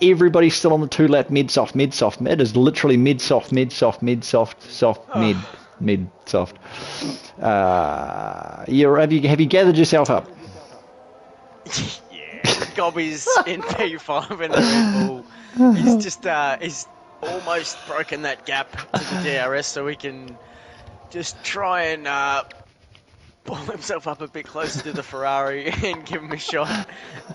Everybody's still on the 2-lap mid-soft. Mid is literally mid-soft, soft, mid-soft. Have you gathered yourself up? Yeah, Gobby's in P5 in the Red Bull. He's just he's almost broken that gap to the DRS, so we can just try and pull himself up a bit closer to the Ferrari and give him a shot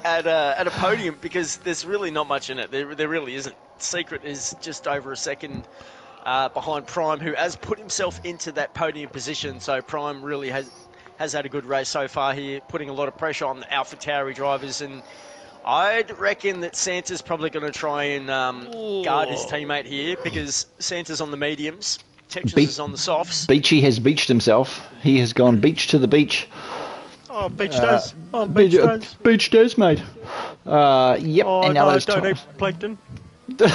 at a podium, because there's really not much in it. There really isn't. Secret is just over a second behind Prime, who has put himself into that podium position. So Prime really has had a good race so far here, putting a lot of pressure on the AlphaTauri drivers, and I'd reckon that Santa's probably going to try and guard his teammate here, because Santa's on the mediums, Tetris is on the softs. Beachy has beached himself. He has gone beach to the beach. Oh, beach days. Oh, beach days. Beach days, mate. Yep. Oh, and now no, don't eat plankton. The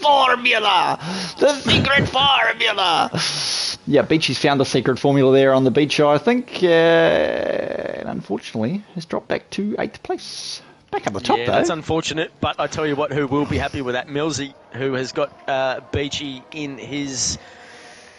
formula! The secret formula! Yeah, Beachy's found the secret formula there on the beach, I think, and unfortunately has dropped back to 8th place. Back up the top, though. That's unfortunate, but I tell you what, who will be happy with that? Millsy, who has got Beachy in his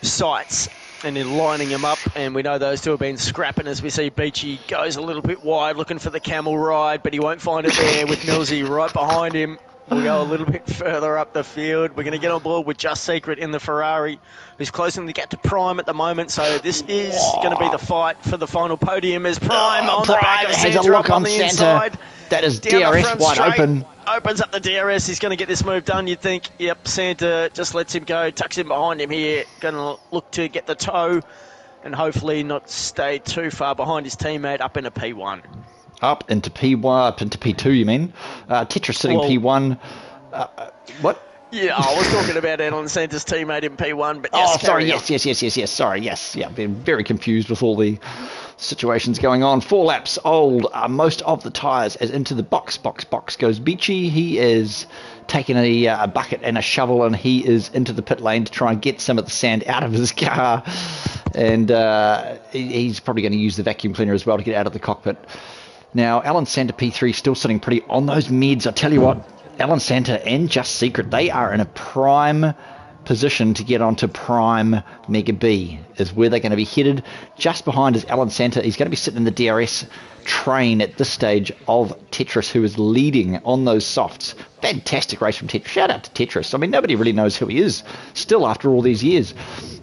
sights and in lining him up, and we know those two have been scrapping as we see Beachy goes a little bit wide looking for the camel ride, but he won't find it there with Millsy right behind him. We'll go a little bit further up the field. We're going to get on board with Just Secret in the Ferrari, who's closing the gap to Prime at the moment. So this is going to be the fight for the final podium as Prime on the back of has a Santa look up on on the Santa. inside. That is Down the DRS front wide straight. open. Opens up the DRS. He's going to get this move done, you'd think. Yep, Santa just lets him go, tucks him behind him here. Going to look to get the toe and hopefully not stay too far behind his teammate up into P1. Up into P1, up into P2, you mean? Tetris sitting P1. What? Yeah, I was talking about Alan Santa's teammate in P1, but yes, sorry, yes. Sorry, yes. Yeah, been very confused with all the situations going on. 4 laps old. Most of the tyres as into the box goes Beachy. He is taking a bucket and a shovel, and he is into the pit lane to try and get some of the sand out of his car. And he's probably going to use the vacuum cleaner as well to get out of the cockpit. Now, Alan Santa P3 still sitting pretty on those meds. I tell you what, Alan Santa and Just Secret, they are in a prime position to get onto Prime Mega B, is where they're going to be headed. Just behind is Alan Santa. He's going to be sitting in the DRS train at this stage of Tetris, who is leading on those softs. Fantastic race from Tetris. Shout out to Tetris. I mean, nobody really knows who he is still after all these years.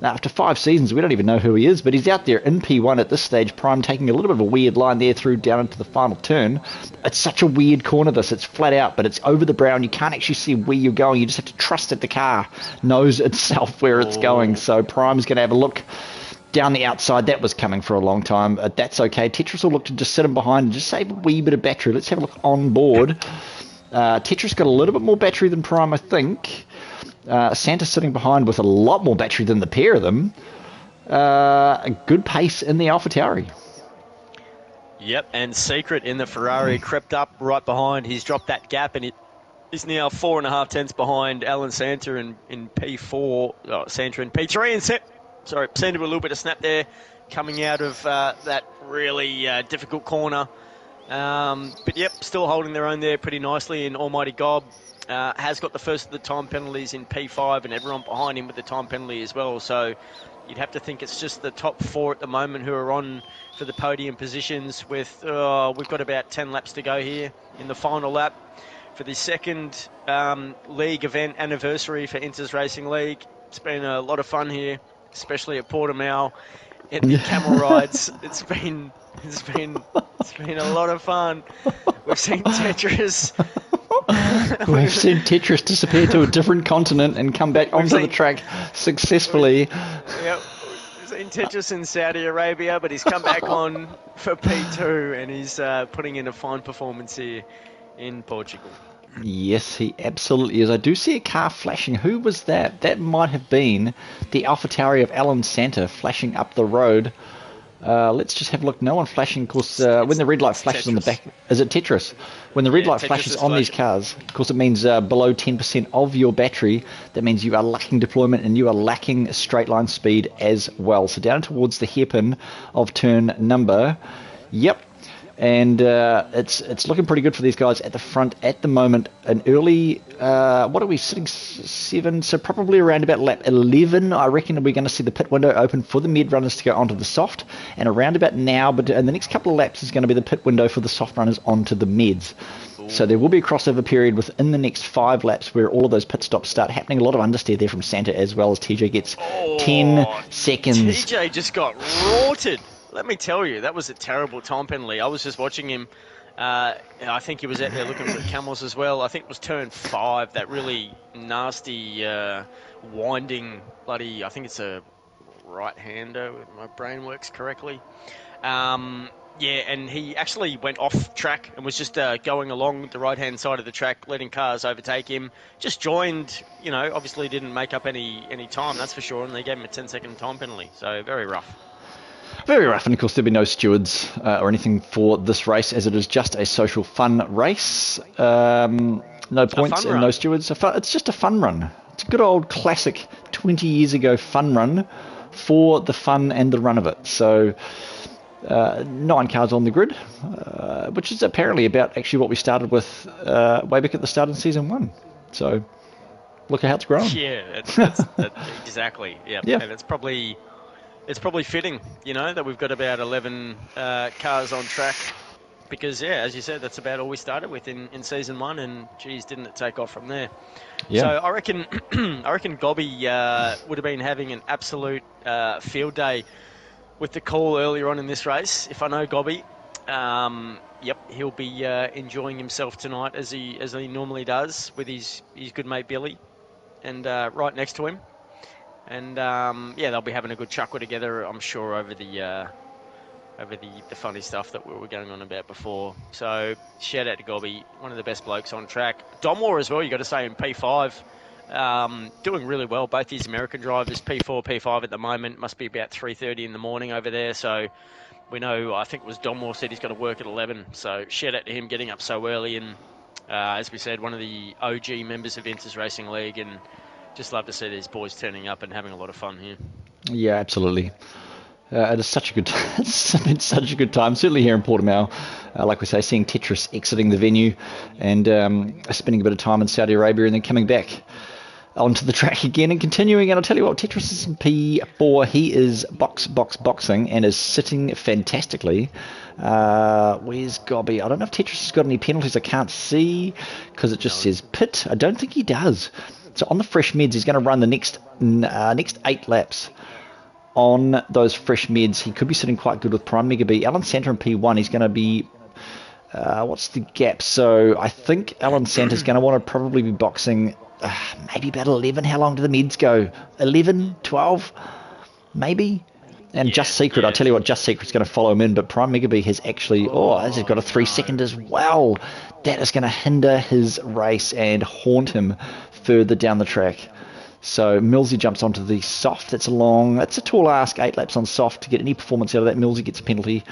After 5 seasons, we don't even know who he is, but he's out there in P1 at this stage. Prime taking a little bit of a weird line there through down into the final turn. It's such a weird corner, this. It's flat out, but it's over the brow, and you can't actually see where you're going. You just have to trust that the car knows itself where it's going. So Prime's going to have a look down the outside. That was coming for a long time. That's okay. Tetris will look to just sit him behind and just save a wee bit of battery. Let's have a look on board. Tetris got a little bit more battery than Prime, I think. Santa's sitting behind with a lot more battery than the pair of them. A good pace in the AlphaTauri. Yep, and Secret in the Ferrari crept up right behind. He's dropped that gap, and he's now 4.5 tenths behind Alan Santa in P4. Santa in P3, and Santa with a little bit of snap there coming out of that really difficult corner. But yep, still holding their own there pretty nicely. And Almighty Gob has got the first of the time penalties in P5, and everyone behind him with the time penalty as well. So you'd have to think it's just the top 4 at the moment who are on for the podium positions. With we've got about 10 laps to go here in the final lap for the second league event anniversary for Inters Racing League. It's been a lot of fun here, especially at Portimao in the camel rides. It's been a lot of fun. We've seen Tetris. We've seen Tetris disappear to a different continent and come back onto the track successfully. Yep. We've seen Tetris in Saudi Arabia, but he's come back on for P2, and he's putting in a fine performance here in Portugal. Yes, he absolutely is. I do see a car flashing. Who was that? That might have been the AlphaTauri of Alan Santa flashing up the road. Let's just have a look. No one flashing. Of course, when the red light flashes on the back... Is it Tetris? When the red light flashes on these cars, of course, it means below 10% of your battery. That means you are lacking deployment and you are lacking straight line speed as well. So down towards the hairpin of turn number... Yep. And it's looking pretty good for these guys at the front at the moment. An early, what are we sitting, 7? So probably around about lap 11, I reckon we're going to see the pit window open for the med runners to go onto the soft. And around about now, but in the next couple of laps is going to be the pit window for the soft runners onto the meds. So there will be a crossover period within the next 5 laps where all of those pit stops start happening. A lot of understeer there from Santa as well, as TJ gets 10 seconds. TJ just got rorted. Let me tell you, that was a terrible time penalty. I was just watching him. I think he was out there looking for the camels as well. I think it was turn 5, that really nasty, winding, bloody, I think it's a right-hander, if my brain works correctly. Yeah, and he actually went off track and was just going along the right-hand side of the track, letting cars overtake him. Just joined, obviously didn't make up any time, that's for sure, and they gave him a 10-second time penalty. So very rough. Very rough, and of course there'll be no stewards or anything for this race, as it is just a social fun race. No points and no stewards. It's just a fun run. It's a good old classic 20 years ago fun run for the fun and the run of it. So 9 cars on the grid, which is apparently about actually what we started with way back at the start of season 1. So look at how it's grown. Yeah, that's exactly. Yeah, and it's probably fitting, that we've got about 11 cars on track because, yeah, as you said, that's about all we started with in season 1, and, geez, didn't it take off from there? Yeah. So I reckon Gobby would have been having an absolute field day with the call earlier on in this race. If I know Gobby, yep, he'll be enjoying himself tonight as he normally does with his good mate Billy, and right next to him. And yeah, they'll be having a good chuckle together, I'm sure, over the funny stuff that we were going on about before. So shout out to Gobby, one of the best blokes on track. Domwar as well, you got to say, in P5, doing really well. Both these American drivers, P4, P5 at the moment, must be about 3:30 in the morning over there. So we know, I think it was Domwar said he's got to work at 11. So shout out to him getting up so early. And as we said, one of the OG members of Inters Racing League, and just love to see these boys turning up and having a lot of fun here. Yeah, absolutely. It is such a good it's been such a good time, certainly here in Portimao. Like we say, seeing Tetris exiting the venue and spending a bit of time in Saudi Arabia and then coming back onto the track again and continuing. And I'll tell you what, Tetris is in P4. He is boxing and is sitting fantastically. Where's Gobby? I don't know if Tetris has got any penalties. I can't see because it just says pit. I don't think he does. So on the fresh meds, he's going to run the next 8 laps. On those fresh meds, he could be sitting quite good with Prime Mega B. Alan Santa in P1, he's going to be... what's the gap? So I think Alan Santa's going to want to probably be boxing maybe about 11. How long do the meds go? 11, 12, maybe? And yeah, Just Secret, I'll tell you what, Just Secret's going to follow him in, but Prime Mega B has actually... has got a 3-second as well. That is going to hinder his race and haunt him further down the track. So Millsy jumps onto the soft. It's a tall ask, 8 laps on soft. To get any performance out of that, Millsy gets a penalty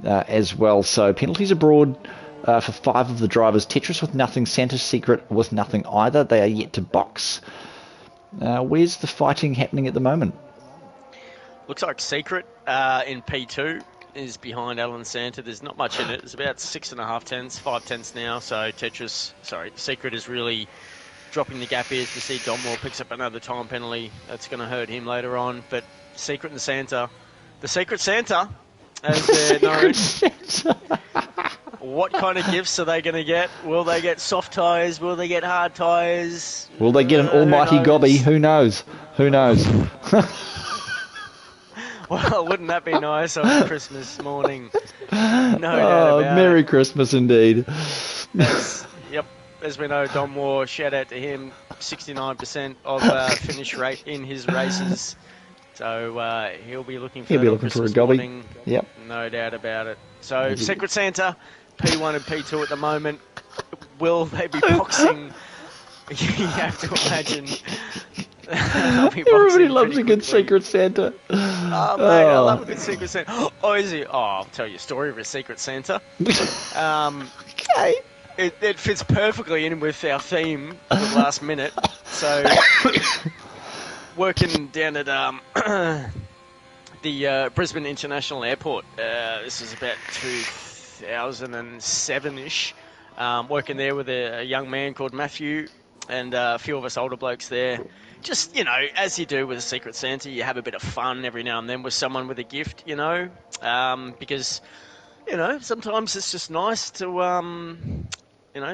as well. So penalties abroad for 5 of the drivers. Tetris with nothing, Santa's Secret with nothing either. They are yet to box. Where's the fighting happening at the moment? Looks like Secret in P2 is behind Alan Santa. There's not much in it. It's about 6.5 tenths, 5 tenths now. So Secret is really dropping the gap here to see Domwell picks up another time penalty. That's going to hurt him later on. But Secret and Santa, the Secret Santa, as they're known. What kind of gifts are they going to get? Will they get soft tyres? Will they get hard tyres? Will they get an almighty Gobby? Who knows? Who knows? Well, wouldn't that be nice on Christmas morning? No doubt about Merry it. Christmas indeed. As we know, Don Moore, shout out to him, 69% of finish rate in his races. So he'll be looking for a Gobby. Morning, yep. No doubt about it. So Secret Santa, P1 and P2 at the moment. Will they be boxing? You have to imagine. Everybody loves a good Secret Santa. Oh, mate, I love a good Secret Santa. Oh, is he? Oh, I'll tell you a story of a Secret Santa. Okay. It fits perfectly in with our theme for the last minute. So, working down at the Brisbane International Airport, this is about 2007-ish, working there with a young man called Matthew and a few of us older blokes there. Just, as you do with a Secret Santa, you have a bit of fun every now and then with someone with a gift, because, sometimes it's just nice to...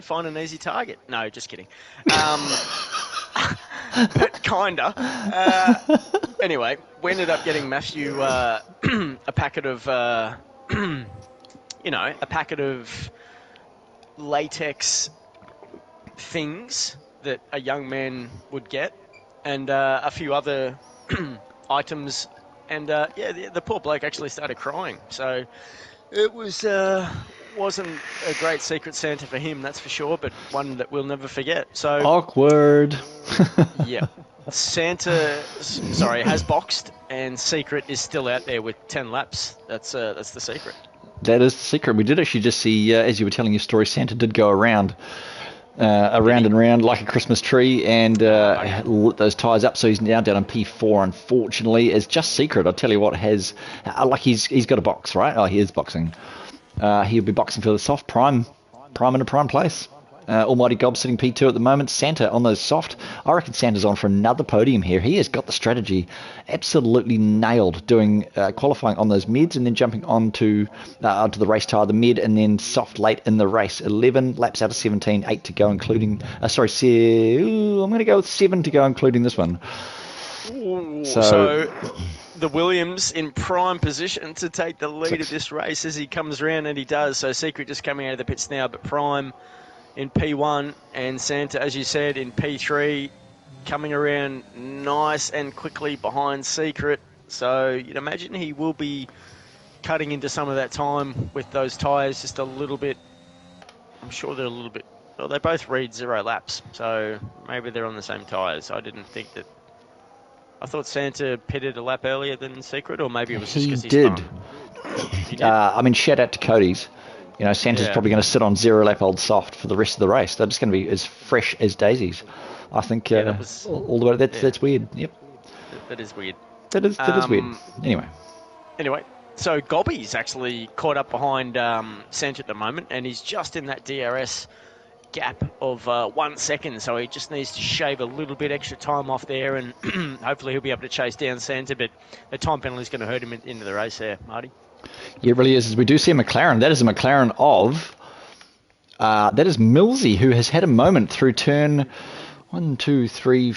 find an easy target. No, just kidding. But kinda. Anyway, we ended up getting Matthew a packet of, a packet of latex things that a young man would get, and a few other items. And the poor bloke actually started crying. So it wasn't a great Secret Santa for him, that's for sure, but one that we'll never forget. So awkward. Yeah. Santa, has boxed, and Secret is still out there with 10 laps. That's the secret. That is the secret. We did actually just see, as you were telling your story, Santa did go around and around like a Christmas tree and lit those tyres up. So he's now down on P4, unfortunately. It's Just Secret, I'll tell you what, has... he's got a box, right? Oh, he is boxing. He'll be boxing for the soft prime in a prime place. Almighty Gob sitting P2 at the moment. Santa on those soft. I reckon Santa's on for another podium here. He has got the strategy absolutely nailed, doing qualifying on those mids and then jumping onto the race tire, the mid, and then soft late in the race. 11 laps out of 17, 8 to go, including... I'm going to go with 7 to go, including this one. Ooh, so the Williams in prime position to take the lead of this race as he comes around, and he does. So Secret just coming out of the pits now, but Prime in P1 and Santa, as you said, in P3, coming around nice and quickly behind Secret. So you'd imagine he will be cutting into some of that time with those tyres just a little bit. I'm sure they're a little bit... Well, they both read 0 laps, so maybe they're on the same tyres. I didn't think that... I thought Santa pitted a lap earlier than Secret, or maybe it was just because he's did. He did. I mean, shout out to Cody's. You know, Santa's probably going to sit on 0 lap old soft for the rest of the race. They're just going to be as fresh as daisies. I think that was, all the way. That's weird. Yep. That is weird. That is weird. Anyway, so Gobby's actually caught up behind Santa at the moment, and he's just in that DRS gap of 1 second. So he just needs to shave a little bit extra time off there, and hopefully he'll be able to chase down Santa. But the time penalty is going to hurt him into the race there, Marty. Yeah, it really is. As we do see a McLaren. That is a McLaren of... that is Millsy, who has had a moment through turn 1, 2, 3...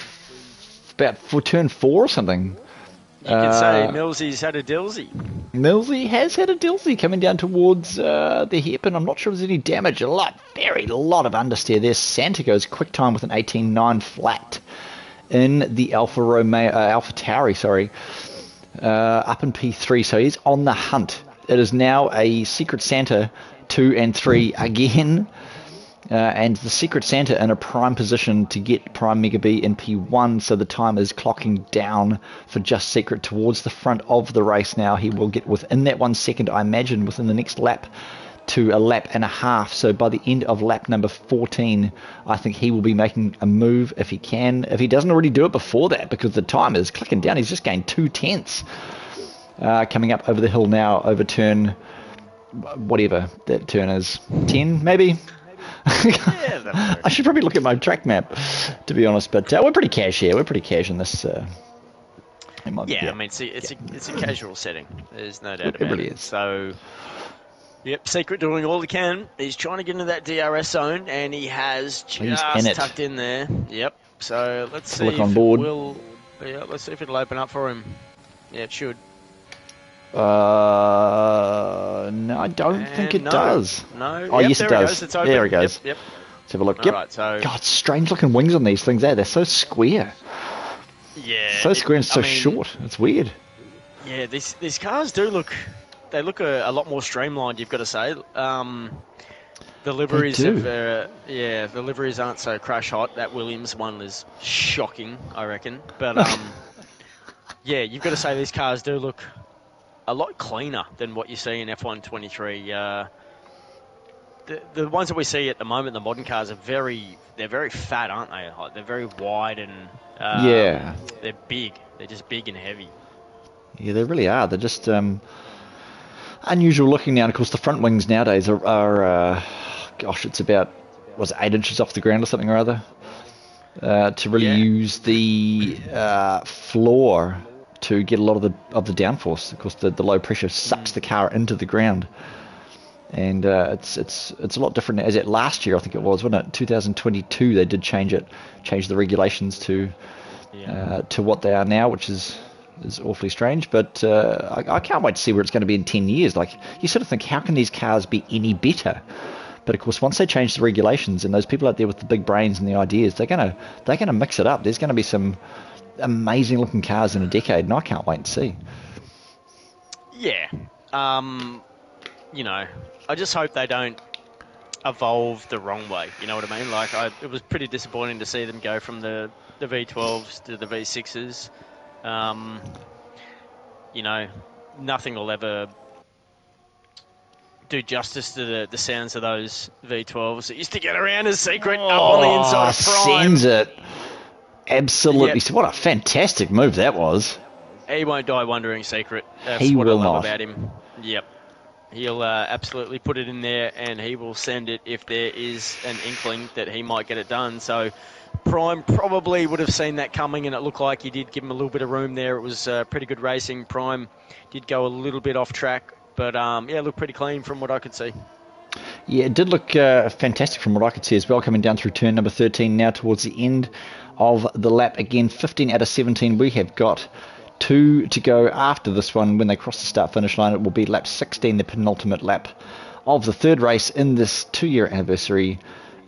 about for turn 4 or something. You can say Millsy's had a dilsy. Millsy has had a dilsy coming down towards the hip, and I'm not sure if there's any damage. A lot of understeer there. Santa goes quick time with an 18.9 flat in the Alfa Tauri, sorry. Up in P3, so he's on the hunt. It is now a Secret Santa 2 and 3 again, and the Secret Santa in a prime position to get Prime Mega B in P1, so the time is clocking down for Just Secret towards the front of the race now. He will get within that 1 second, I imagine, within the next lap to a lap and a half. So by the end of lap number 14, I think he will be making a move if he can. If he doesn't already do it before that, because the time is clicking down. He's just gained 2 tenths. Coming up over the hill now, over turn, whatever that turn is, 10 maybe? Yeah, I should probably look at my track map, to be honest. But we're pretty cash here. We're pretty cash in this. I mean, it's a casual setting. There's no doubt about it. It really is. So... Yep, Secret doing all he can. He's trying to get into that DRS zone, and he has just tucked in there. Yep. So let's see if on board. let's see if it'll open up for him. Yeah, it should. No, I don't think it does. No. Oh, yes, it does. Goes. It's open. There it goes. Yep. Let's have a look. Yep. Right, so... God, strange looking wings on these things. They're so square. Yeah. So square and so short. It's weird. Yeah, these cars do look... They look a lot more streamlined, you've got to say. The liveries the liveries aren't so crash hot. That Williams one is shocking, I reckon. But yeah, you've got to say these cars do look a lot cleaner than what you see in F1 23. The ones that we see at the moment, the modern cars, they're very fat, aren't they? Like, they're very wide and they're big. They're just big and heavy. Yeah, they really are. They're just unusual looking now. And of course, the front wings nowadays are gosh, it's about 8 inches off the ground or something or other. To really use the floor to get a lot of the downforce. Of course, the low pressure sucks the car into the ground, and it's a lot different. As at last year, I think it was, wasn't it? 2022, they did change the regulations to what they are now, which is awfully strange. But I can't wait to see where it's going to be in 10 years. Like, you sort of think, how can these cars be any better? But of course, once they change the regulations, and those people out there with the big brains and the ideas, they're gonna mix it up. There's going to be some amazing looking cars in a decade, and I can't wait to see. Yeah, you know, I just hope they don't evolve the wrong way. You know what I mean? Like, it was pretty disappointing to see them go from the V12s to the V6s. You know, nothing will ever do justice to the sounds of those V12s that used to get around as Secret up on the inside of Prime. Sends it. Absolutely. Yep. What a fantastic move that was. He won't die wondering, Secret. That's he what will I love not. about him. Yep. He'll absolutely put it in there, and he will send it if there is an inkling that he might get it done. So Prime probably would have seen that coming, and it looked like he did give him a little bit of room there. It was pretty good racing. Prime did go a little bit off track, but yeah, looked pretty clean from what I could see. Yeah, it did look fantastic from what I could see as well, coming down through turn number 13 now towards the end of the lap. Again, 15 out of 17. We have got 2 to go after this one. When they cross the start-finish line, it will be lap 16, the penultimate lap of the third race in this 2-year anniversary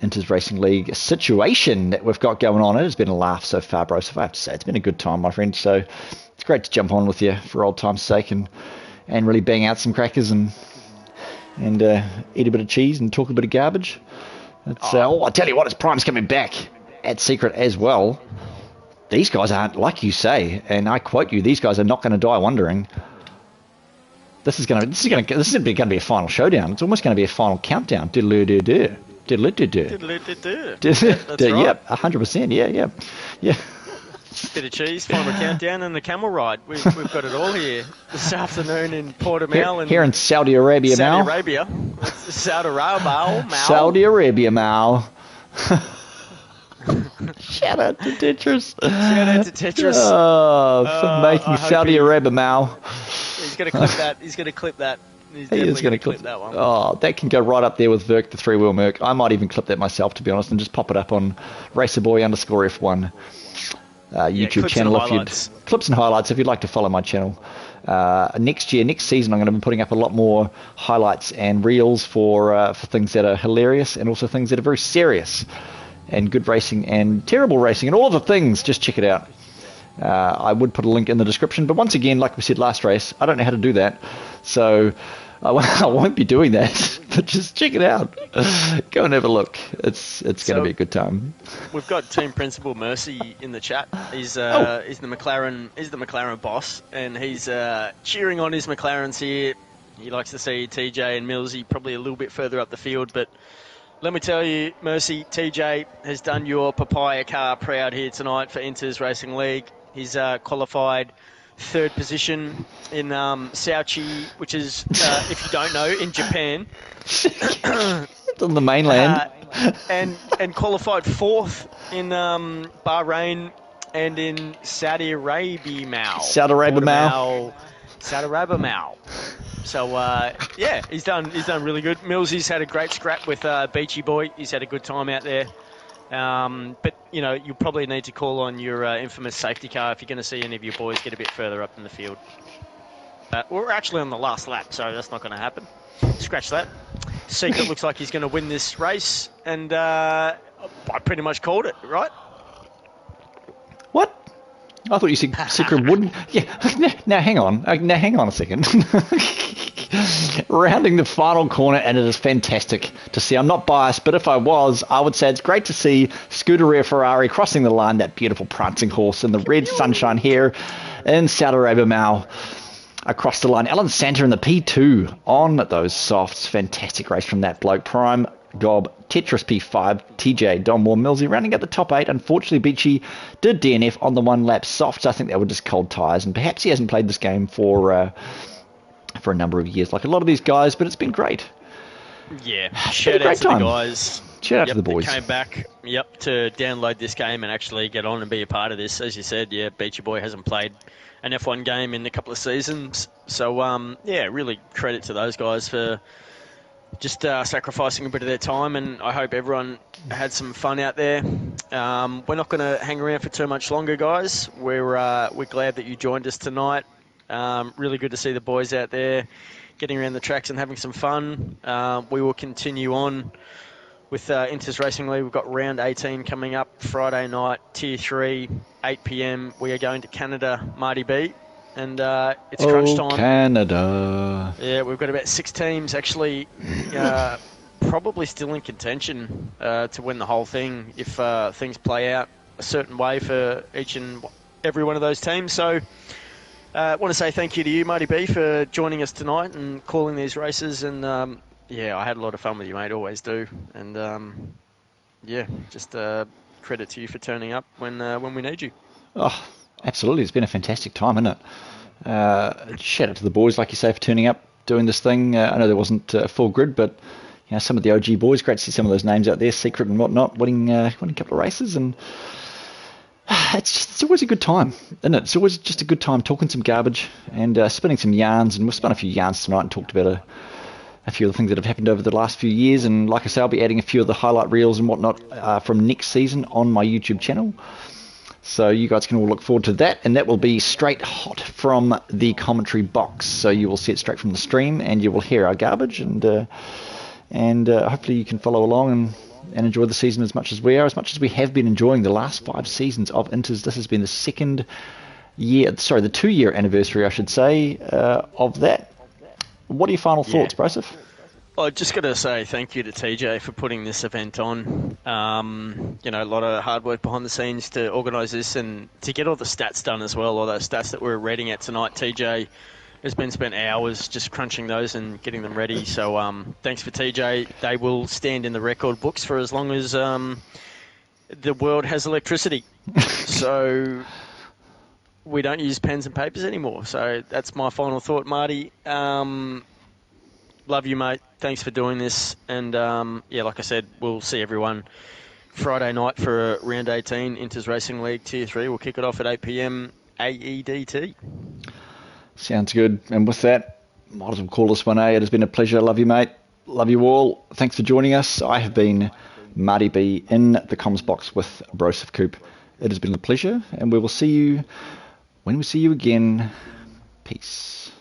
Inters Racing League situation that we've got going on. It has been a laugh so far, bro. So I have to say, it's been a good time, my friend. So it's great to jump on with you for old time's sake and really bang out some crackers and eat a bit of cheese and talk a bit of garbage. It's, I tell you what, it's Prime's coming back at Secret as well. These guys aren't, like you say, and I quote you, these guys are not going to die wondering. This is going to be a final showdown. It's almost going to be a final countdown. Diddle-doo-doo. Diddle-doo-doo. That's right. Yep, 100%. Yeah. Bit of cheese, final countdown, and the camel ride. We've got it all here this afternoon in Portimao. Here in Saudi Arabia, Mal. Saudi Arabia. Saudi Arabia, Mal. Shout out to Tetris. For making Saudi Arabia, Mal. He's going to clip that. He's going to clip that. He is going to clip that one. Oh, that can go right up there with Verk, the 3-wheel Merc. I might even clip that myself, to be honest, and just pop it up on RacerBoy_F1 YouTube channel. Clips and highlights, if you'd like to follow my channel. Next season, I'm going to be putting up a lot more highlights and reels for things that are hilarious and also things that are very serious and good racing and terrible racing and all of the things. Just check it out. I would put a link in the description, but once again, like we said last race, I don't know how to do that, so I won't be doing that. But just check it out. Go and have a look. It's going to be a good time. We've got Team Principal Mercy in the chat. He's the McLaren boss, and he's cheering on his McLarens here. He likes to see TJ and Millsy probably a little bit further up the field, but let me tell you, Mercy, TJ has done your papaya car proud here tonight for Inters Racing League. He's qualified third position in Sochi, which is, if you don't know, in Japan. It's on the mainland. And qualified fourth in Bahrain and in Saudi Arabia, Mao. Saudi Arabia, Mao. So yeah, he's done really good. Millsy's had a great scrap with Beachy Boy. He's had a good time out there. But you know, you probably need to call on your infamous safety car if you're going to see any of your boys get a bit further up in the field. We're actually on the last lap, so that's not going to happen. Scratch that. Secret looks like he's going to win this race, and I pretty much called it, right? What? I thought you said Secret wouldn't. Yeah. Now hang on. Hang on a second. Rounding the final corner, and it is fantastic to see. I'm not biased, but if I was, I would say it's great to see Scuderia Ferrari crossing the line, that beautiful prancing horse in the red sunshine here in Saudi Arabia, Mao. Across the line, Alan Santa in the P2 on those softs. Fantastic race from that bloke. Prime, Gob, Tetris P5, TJ, Don Moore, Millsy rounding out the top 8. Unfortunately, Beachy did DNF on the one lap softs. I think they were just cold tyres, and perhaps he hasn't played this game for a number of years, like a lot of these guys, but it's been great. Yeah, shout out to the guys. Shout out to the boys. Came back, to download this game and actually get on and be a part of this. As you said, Beachy Boy hasn't played an F1 game in a couple of seasons. So, really credit to those guys for just sacrificing a bit of their time, and I hope everyone had some fun out there. We're not going to hang around for too much longer, guys. We're glad that you joined us tonight. Really good to see the boys out there getting around the tracks and having some fun. We will continue on with Inters Racing League. We've got round 18 coming up Friday night, Tier 3, 8 p.m. We are going to Canada, Marty B, and it's crunch time. Canada. Yeah, we've got about 6 teams actually probably still in contention to win the whole thing if things play out a certain way for each and every one of those teams. So I want to say thank you to you, Marty B, for joining us tonight and calling these races. And I had a lot of fun with you, mate. Always do. And just credit to you for turning up when we need you. Oh, absolutely. It's been a fantastic time, isn't it? Shout out to the boys, like you say, for turning up doing this thing. I know there wasn't a full grid, but some of the OG boys, great to see some of those names out there, Secret and whatnot, winning a couple of races, and it's always a good time, isn't it? It's always just a good time talking some garbage and spinning some yarns, and we've spun a few yarns tonight and talked about a few of the things that have happened over the last few years, and like I say, I'll be adding a few of the highlight reels and whatnot from next season on my YouTube channel. So you guys can all look forward to that, and that will be straight hot from the commentary box. So you will see it straight from the stream, and you will hear our garbage, and hopefully you can follow along and enjoy the season as much as we are, as much as we have been enjoying the last 5 seasons of Inters. This has been the 2-year anniversary, I should say, of that. What are your final thoughts, Broseph? I just got to say thank you to TJ for putting this event on. A lot of hard work behind the scenes to organise this and to get all the stats done as well. All those stats that we're reading at tonight, TJ has been spent hours just crunching those and getting them ready. So thanks for TJ. They will stand in the record books for as long as the world has electricity. So we don't use pens and papers anymore. So that's my final thought, Marty. Love you, mate. Thanks for doing this. And, like I said, we'll see everyone Friday night for round 18, Inters Racing League Tier 3. We'll kick it off at 8 p.m. AEDT. Sounds good. And with that, might as well call this one A. It has been a pleasure. Love you, mate. Love you all. Thanks for joining us. I have been Marty B in the comms box with Broseph Coop. It has been a pleasure, and we will see you when we see you again. Peace.